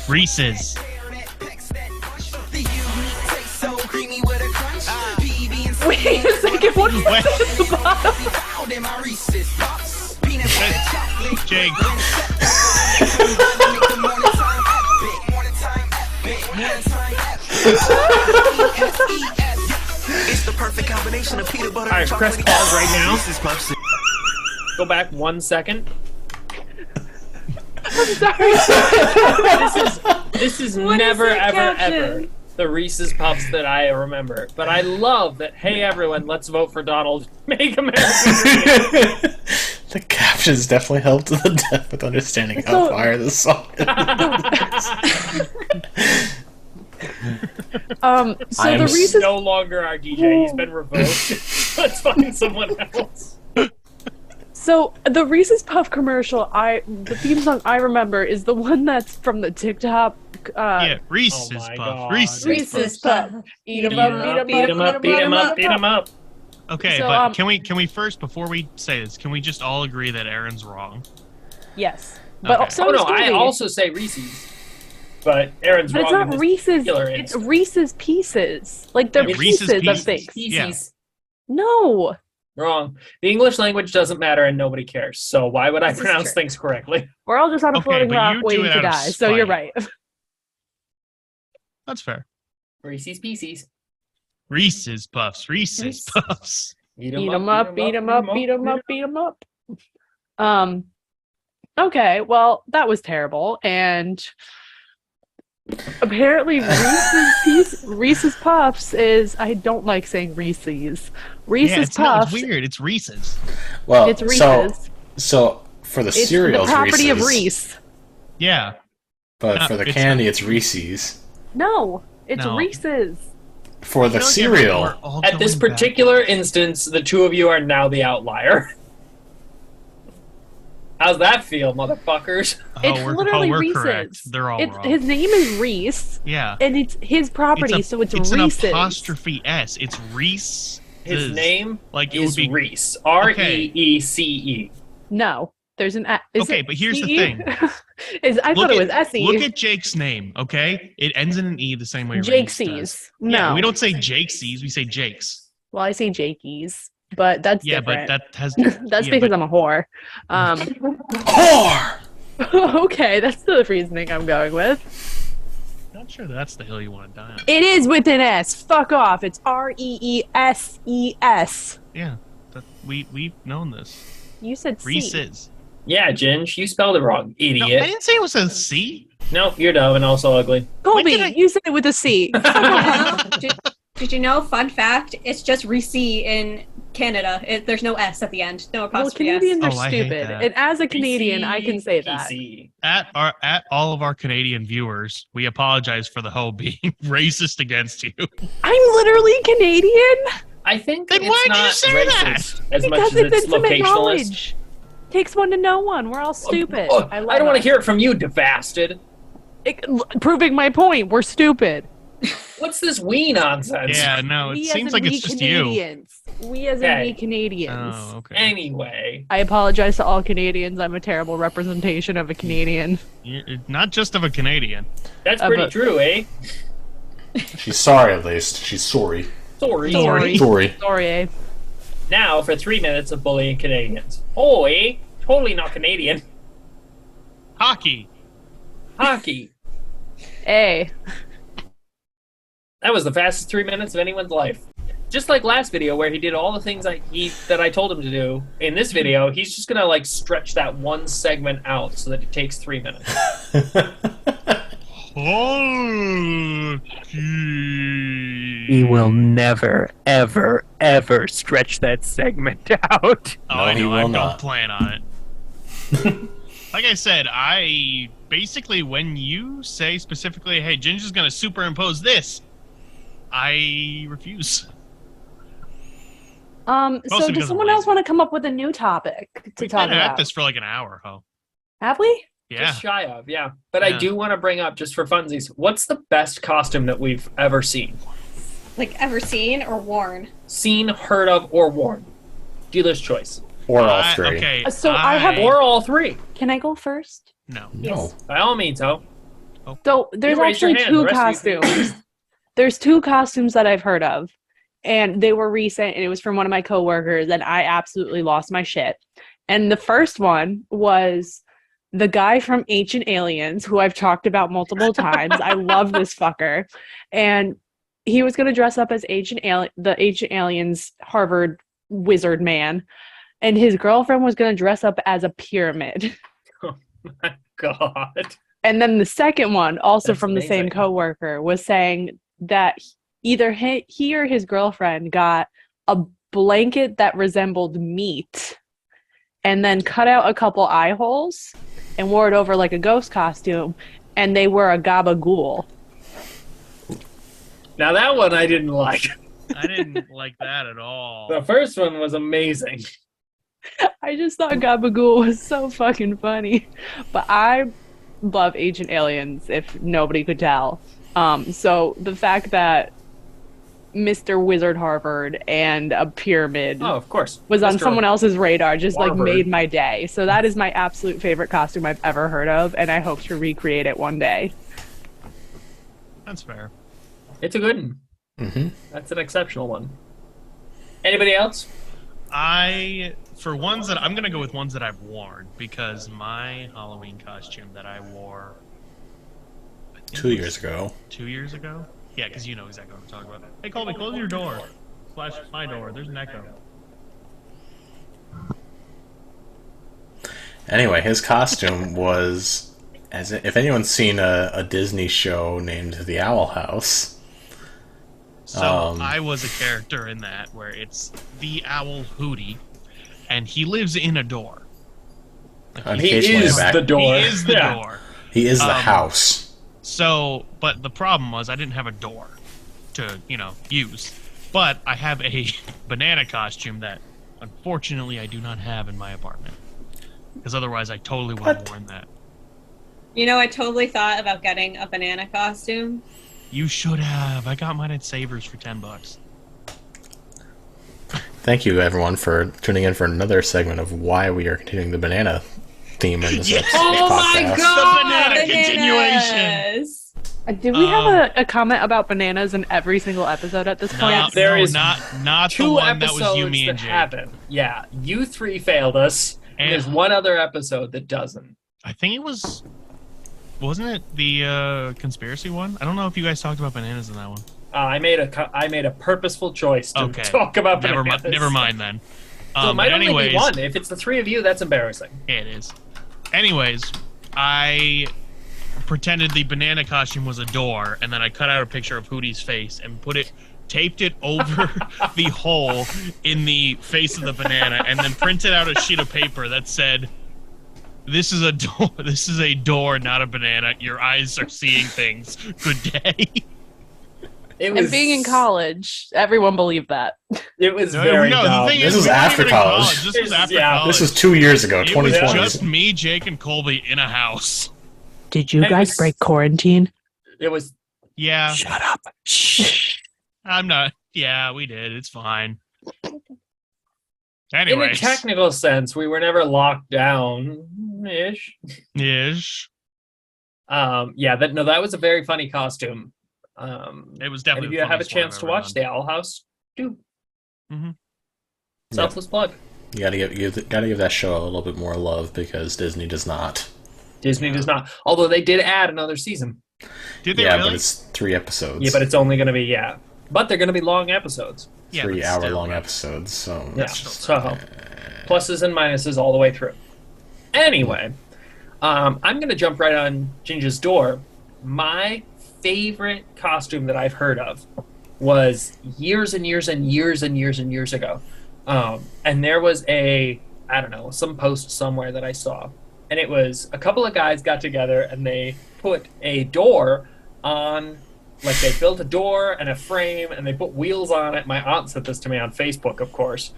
S9: Reese's.
S4: Wait a second, what is
S9: What?
S4: that at the bottom?
S9: Jake.
S8: It's the perfect combination of peanut butter
S2: All right,
S8: and
S2: press
S8: chocolate.
S2: pause right now.
S8: Reese's Puffs.
S2: Go back 1 second.
S4: I'm sorry.
S2: This is
S5: What
S2: never,
S5: is that
S2: ever,
S5: caption?
S2: ever the Reese's Puffs that I remember. But I love that, hey, everyone, let's vote for Donald. Make America great.
S3: The captions definitely helped the deaf with understanding how
S4: So-
S3: fire this song is.
S4: So
S3: I am
S4: the
S2: He's
S4: Reese's
S2: no longer our DJ. He's been revoked. Let's find someone else.
S4: So the Reese's Puff commercial, the theme song I remember is the one that's from the TikTok.
S9: Yeah, Reese's
S2: Oh my
S9: Puff.
S2: God.
S4: Reese's Puff. Eat 'em
S2: Beat
S4: up,
S2: 'em
S4: beat 'em
S2: up, beat 'em up, beat 'em up, beat 'em up.
S9: Okay,
S4: So,
S9: but can we first, before we say this, can we just all agree that Aaron's wrong?
S4: Yes, but
S9: Okay.
S4: so
S2: Oh no,
S4: is
S2: I
S4: Toby.
S2: also say Reese's. But Aaron's
S4: But it's
S2: wrong. in
S4: not
S2: his
S4: Reese's.
S2: particular
S4: It's
S2: instance.
S4: Reese's Pieces. Like they're
S9: Yeah, Reese's
S4: pieces of
S9: Pieces.
S4: things.
S9: Yeah.
S2: Pieces.
S4: No.
S2: Wrong. The English language doesn't matter and nobody cares. So why would I
S5: This is
S2: pronounce
S5: true.
S2: things correctly?
S4: We're all just on a
S9: Okay,
S4: floating
S9: but
S4: rock
S9: you do
S4: waiting
S9: it
S4: to
S9: out of
S4: die. So you're
S9: spite.
S4: right.
S9: That's fair.
S2: Reese's Pieces.
S9: Reese's Puffs. Reese's
S4: Reese.
S9: Puffs.
S4: Beat 'em up, beat 'em up, beat 'em up, beat 'em up. Okay, well, that was terrible. And apparently Reese's Puffs is, I don't like saying Reese's. Reese's
S9: Yeah, it's, no,
S4: Puffs.
S9: it's weird. It's Reese's.
S3: Well,
S4: It's Reese's.
S3: so for the
S4: It's
S3: cereal,
S4: the property
S3: Reese's,
S4: of Reese.
S9: Yeah.
S3: but
S9: No,
S3: for the
S9: it's
S3: candy, it's Reese's.
S4: No, it's
S9: No.
S4: Reese's.
S3: For the
S9: I feel like
S3: cereal,
S9: we're all
S2: At this
S9: going back.
S2: particular instance, the two of you are now the outlier. How's that feel, motherfuckers?
S4: It's literally
S9: we're
S4: Reese's.
S9: correct. They're all wrong.
S4: His name is Reese,
S9: Yeah.
S4: and it's his property, so it's
S9: an
S4: Reese's.
S9: apostrophe S. It's Reese.
S2: His name
S9: like it would
S2: is
S9: be
S2: Reese. R-E-E-C-E.
S4: No, there's an is
S9: Okay,
S4: it
S9: but here's the
S4: CE?
S9: thing.
S4: I thought it was SE.
S9: Look at Jake's name, okay? It ends in an E the same way
S4: Jake
S9: Reese does.
S4: C's. No,
S9: Yeah, we don't say Jake C's, we say Jake's.
S4: Well, I say Jakey's, but that's
S9: Yeah,
S4: different.
S9: but that has
S4: That's
S9: yeah,
S4: because
S9: but-
S4: I'm a whore.
S3: whore.
S4: Okay, that's the reasoning I'm going with.
S9: Not sure that's the hill you want to die on.
S4: It is with an S. Fuck off. It's Reeses.
S9: Yeah, we've known this.
S4: You said C.
S9: Reese's.
S2: Yeah, Ginge, you spelled it wrong,
S9: No,
S2: idiot.
S9: I didn't say it was a C.
S2: No, you're dumb and also ugly.
S4: Colby,
S9: When did I-
S4: you said it with a C.
S5: Did you know? Fun fact: it's just Reese in Canada. There's no S at the end. No
S4: Well,
S5: apostrophe
S4: Canadians
S5: S.
S4: are
S9: Oh, I hate
S4: stupid,
S9: that.
S4: and as a Canadian, I can say that.
S2: PC.
S9: At all of our Canadian viewers, we apologize for the hoe being racist against you.
S4: I'm literally Canadian
S2: I think
S9: Then
S2: it's
S9: why'd you
S2: not
S9: say
S2: racist as much
S4: because
S2: as
S4: it's
S2: it's
S4: intimate
S2: locationalist.
S4: knowledge. Takes one to know one. We're all stupid.
S2: Oh, I don't want to
S4: us.
S2: hear it from you, devasted.
S4: Proving my point. We're stupid.
S10: What's this we nonsense?
S9: Yeah, no, it
S4: We
S9: seems
S4: as in
S9: like
S4: we
S9: it's just you.
S4: Canadians. We as in
S10: Okay.
S4: we Canadians.
S9: Oh, okay.
S10: Anyway,
S4: I apologize to all Canadians. I'm a terrible representation of a Canadian.
S9: Not just of a Canadian.
S10: that's pretty
S4: but-
S10: true, eh?
S3: She's sorry, at least. She's sorry.
S10: Sorry.
S3: Sorry.
S4: Sorry, eh?
S10: Now for 3 minutes of bullying Canadians. Oh, eh? Totally not Canadian.
S9: Hockey.
S10: Hockey.
S4: Hey.
S10: That was the fastest 3 minutes of anyone's life. Just like last video where he did all the things that I told him to do. In this video, he's just gonna like stretch that one segment out so that it takes 3 minutes.
S9: He
S10: will never, ever, ever stretch that segment out.
S9: Oh,
S3: No,
S9: I
S3: he
S9: know.
S3: will
S9: I don't
S3: not.
S9: plan on it. Like I said, I basically, when you say specifically, hey, Ginger's going to superimpose this, I refuse.
S4: So
S9: Mostly
S4: does
S9: because
S4: someone
S9: I'm
S4: else
S9: lazy.
S4: want to come up with a new topic to
S9: We've
S4: talk
S9: been at
S4: about?
S9: this for like an hour, huh?
S4: Have we?
S9: Yeah.
S10: Just shy of, yeah. But I
S9: Yeah.
S10: do want to bring up, just for funsies, what's the best costume that we've ever seen?
S5: Like ever seen or worn?
S10: Seen, heard of, or worn? Dealer's choice.
S3: Or all three.
S9: Okay.
S4: So I have-
S10: Or all three.
S4: Can I go first?
S9: No.
S3: No.
S10: By all means, ho.
S4: So there's
S10: You raise your
S4: actually
S10: hand, the
S4: two
S10: rest of you can-
S4: costumes. There's two costumes that I've heard of, and they were recent, and it was from one of my coworkers, and I absolutely lost my shit. And the first one was the guy from Ancient Aliens, who I've talked about multiple times. I love this fucker, and he was going to dress up as the Ancient Aliens Harvard wizard man, and his girlfriend was going to dress up as a pyramid.
S10: God.
S4: And then the second one, also
S10: That's
S4: from the same
S10: amazing.
S4: coworker, was saying that either he or his girlfriend got a blanket that resembled meat and then cut out a couple eye holes and wore it over like a ghost costume, and they were a gabagool.
S10: Now that one I didn't like.
S9: I didn't like that at all.
S10: The first one was amazing.
S4: I just thought gabagool was so fucking funny. But I love Ancient Aliens, if nobody could tell. So the fact that Mr. Wizard Harvard and a pyramid
S10: Oh, of course.
S4: was on
S10: Mr.
S4: someone else's radar just like
S10: Harvard.
S4: made my day. So that is my absolute favorite costume I've ever heard of, and I hope to recreate it one day.
S9: That's fair.
S10: It's a good one.
S3: Mm-hmm.
S10: That's an exceptional one. Anybody else?
S9: For ones that I'm gonna go with ones that I've worn, because my Halloween costume that I wore I think
S3: 2
S9: was
S3: years ago.
S9: 2 years ago. Yeah, because you know exactly what I'm talking about. Hey, Colby, close your door. Slash my door. There's an echo.
S3: Anyway, his costume was, if anyone's seen a Disney show named The Owl House.
S9: So I was a character in that where it's the owl Hootie, and he lives in a door.
S3: And
S10: He
S3: occasionally
S10: is
S3: back-
S10: the door.
S9: He is the
S10: Yeah.
S9: door.
S3: He is the
S9: Um,
S3: house.
S9: So, but the problem was I didn't have a door to, use. But I have a banana costume that, unfortunately, I do not have in my apartment. Because otherwise, I totally would have worn that.
S5: You know, I totally thought about getting a banana costume.
S9: You should have. I got mine at Savers for $10.
S3: Thank you, everyone, for tuning in for another segment of why we are continuing the banana theme in this
S9: Yes!
S5: Oh my
S3: podcast.
S5: god!
S9: The banana continuation.
S5: Bananas!
S4: Did we have a comment about bananas in every single episode at this point?
S9: No,
S10: There
S9: no,
S10: is
S9: not the
S10: Two
S9: one that
S10: episodes
S9: was you, me,
S10: that
S9: and Jake.
S10: happen. Yeah, you three failed us. And there's one other episode that doesn't.
S9: I think it was... Wasn't it the conspiracy one? I don't know if you guys talked about bananas in that one.
S10: I made a purposeful choice to
S9: Okay.
S10: talk about
S9: Never
S10: bananas.
S9: Never mind then.
S10: So it might
S9: but
S10: only
S9: anyways,
S10: be one. If it's the three of you, that's embarrassing.
S9: It is. Anyways, I pretended the banana costume was a door, and then I cut out a picture of Hootie's face and taped it over the hole in the face of the banana, and then printed out a sheet of paper that said, "This is a door. This is a door, not a banana. Your eyes are seeing things. Good day."
S4: And being in college, everyone believed that.
S10: It was
S9: No,
S10: very
S9: no, the
S10: dumb.
S9: thing
S3: This
S9: is,
S3: was
S9: we weren't
S3: after
S9: even in
S3: college.
S9: This was after
S10: Yeah.
S9: college.
S3: This was 2 years ago,
S9: It was
S3: 2020.
S9: just me, Jake, and Colby in a house.
S4: Did you
S10: And it
S4: guys
S10: was-
S4: break quarantine?
S10: It was
S9: Yeah,
S2: Shut up. Shh.
S9: I'm not. Yeah, we did. It's fine.
S10: In a
S9: Anyways,
S10: technical sense, we were never locked down ish.
S9: ish.
S10: That was a very funny costume.
S9: It was
S10: And
S9: definitely.
S10: if
S9: the
S10: you have a
S9: funniest one
S10: chance
S9: I've
S10: to
S9: ever
S10: watch
S9: done.
S10: the Owl House, do.
S9: Mm-hmm.
S10: Selfless plug.
S3: You gotta give that show a little bit more love because Disney does not.
S10: Disney does not. Although they did add another season.
S9: Did they
S3: Yeah,
S9: really?
S3: but it's 3 episodes.
S10: Yeah, but it's only going to be But they're going to be long episodes.
S9: Yeah, but
S3: 3-hour-long
S9: still.
S3: episodes. So
S10: Yeah.
S3: it's just-
S10: So pluses and minuses all the way through. Anyway, I'm going to jump right on Ginger's door. My favorite costume that I've heard of was years and years and years and years and years ago. And there was some post somewhere that I saw. And it was a couple of guys got together and they put a door on, like they built a door and a frame and they put wheels on it. My aunt sent this to me on Facebook, of course.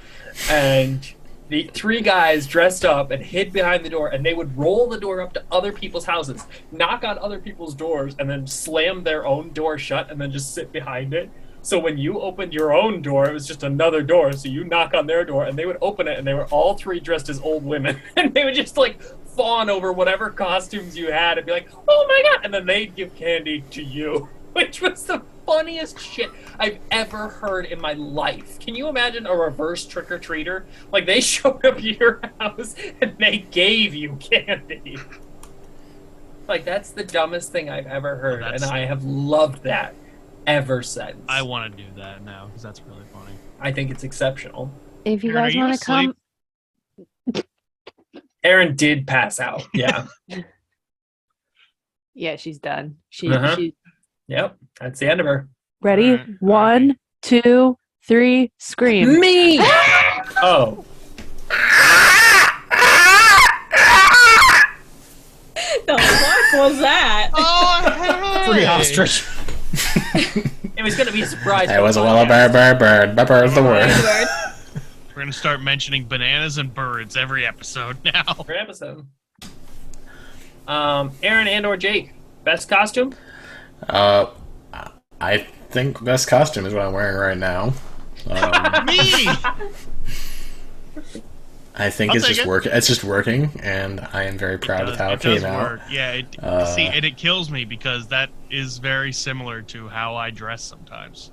S10: And the 3 guys dressed up and hid behind the door, and they would roll the door up to other people's houses, knock on other people's doors, and then slam their own door shut and then just sit behind it. So when you opened your own door, it was just another door. So you knock on their door, and they would open it, and they were all 3 dressed as old women. And they would just, like, fawn over whatever costumes you had and be like, oh my god! And then they'd give candy to you, which was the funniest shit I've ever heard in my life. Can you imagine a reverse trick-or-treater? Like, they showed up at your house, and they gave you candy. Like, that's the dumbest thing I've ever heard, and I have loved that ever since.
S9: I want to do that now because that's really funny.
S10: I think it's exceptional.
S4: If you
S9: Aaron,
S4: guys
S9: are you
S4: want to come,
S10: Aaron did pass out. Yeah.
S4: yeah, she's done.
S10: Uh-huh.
S4: She's
S10: Yep. That's the end of her.
S4: ready.
S9: Alright,
S4: 1, 2, 3, scream.
S10: Me! Oh.
S5: The fuck was that?
S9: Oh,
S2: Free ostrich.
S10: It was going to be a surprise.
S3: It was a well bird. Bird's the word.
S9: We're gonna start mentioning bananas and birds every episode now.
S10: Per episode. Aaron and/or Jake, best costume?
S3: I think best costume is what I'm wearing right now.
S9: Me.
S3: I think
S9: I'll
S3: it's
S9: take
S3: just
S9: it.
S3: working. It's just working, and I am very proud of how it
S9: does
S3: came out.
S9: work. Yeah, it kills me because that is very similar to how I dress sometimes.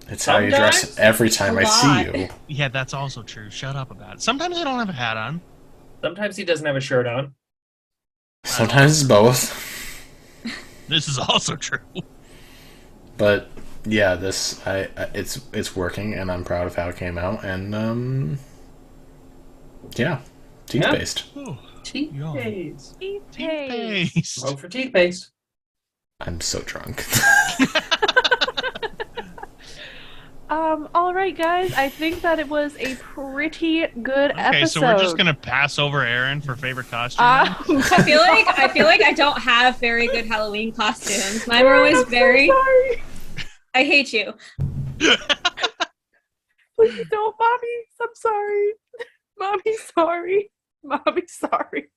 S3: It's how you dress
S10: Sometimes
S3: every time
S5: a
S3: I see
S5: lot.
S3: you.
S9: Yeah, that's also true. Shut up about it. Sometimes I don't have a hat on.
S10: Sometimes he doesn't have a shirt on.
S3: Sometimes it's both.
S9: This is also true.
S3: But yeah, it's working, and I'm proud of how it came out. And yeah, toothpaste.
S9: Ooh,
S10: Toothpaste.
S9: toothpaste.
S10: Vote for toothpaste.
S3: I'm so drunk.
S4: All right, guys. I think that it was a pretty good
S9: Okay,
S4: episode.
S9: so we're just gonna pass over Aaron for favorite costume.
S4: Uh,
S5: I feel like I don't have very good Halloween costumes. Mine were always
S4: I'm so
S5: very.
S4: sorry.
S5: I hate you.
S4: Please don't, Mommy. I'm sorry. Mommy, sorry. Mommy, sorry.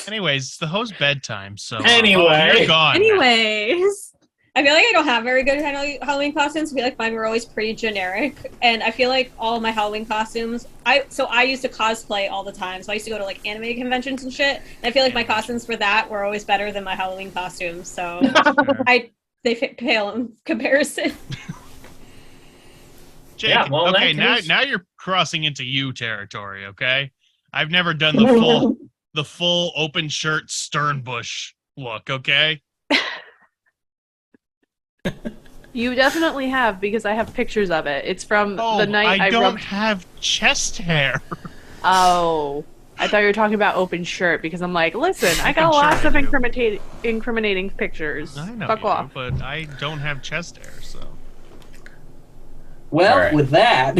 S9: Anyways, it's the host bedtime, so
S10: Anyway.
S9: you're gone.
S5: Anyways, I feel like I don't have very good Halloween costumes. I feel like mine were always pretty generic, and I feel like all of my Halloween costumes. I used to cosplay all the time, so I used to go to like anime conventions and shit. And I feel like my costumes for that were always better than my Halloween costumes. So they pale in comparison.
S9: Jake,
S10: Yeah, well, in
S9: okay,
S10: that case-
S9: now you're crossing into you territory. Okay, I've never done the full open shirt Sternbush look. Okay.
S4: You definitely have, because I have pictures of it. It's from
S9: Oh,
S4: the night
S9: I
S4: I
S9: don't
S4: rubbed.
S9: have chest hair.
S4: Oh, I thought you were talking about open shirt, because I'm like, listen, I got
S9: Open
S4: lots
S9: shirt
S4: of
S9: I do.
S4: incriminating pictures.
S9: I know
S4: Fuck
S9: you,
S4: off.
S9: but I don't have chest hair, so.
S10: Well,
S3: Alright.
S10: with that,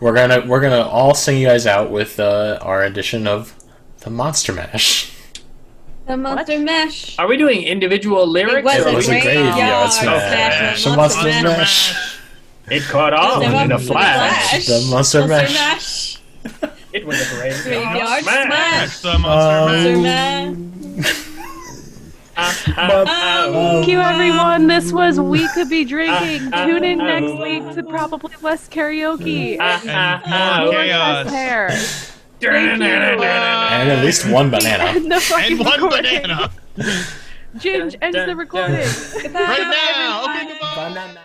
S3: we're gonna all sing you guys out with our edition of the Monster Mash.
S5: The Monster Mash.
S10: are we doing individual lyrics?
S5: was
S3: It was a graveyard
S5: smash.
S3: The Monster Mash.
S10: It caught on in a flash.
S3: The Monster Mash.
S10: It was a
S5: Graveyard
S10: smash.
S5: smash.
S9: The Monster
S5: Monster
S9: Mash.
S5: Mash.
S4: Thank you, everyone. This was We Could Be Drinking. Tune in next week to probably less karaoke
S9: And more chaos.
S4: hair. Thank you.
S3: And at least one banana.
S4: And the fucking
S9: And one
S4: recording.
S9: banana.
S4: Ginge ends the recording.
S9: Right now. Okay, goodbye.
S3: Banana.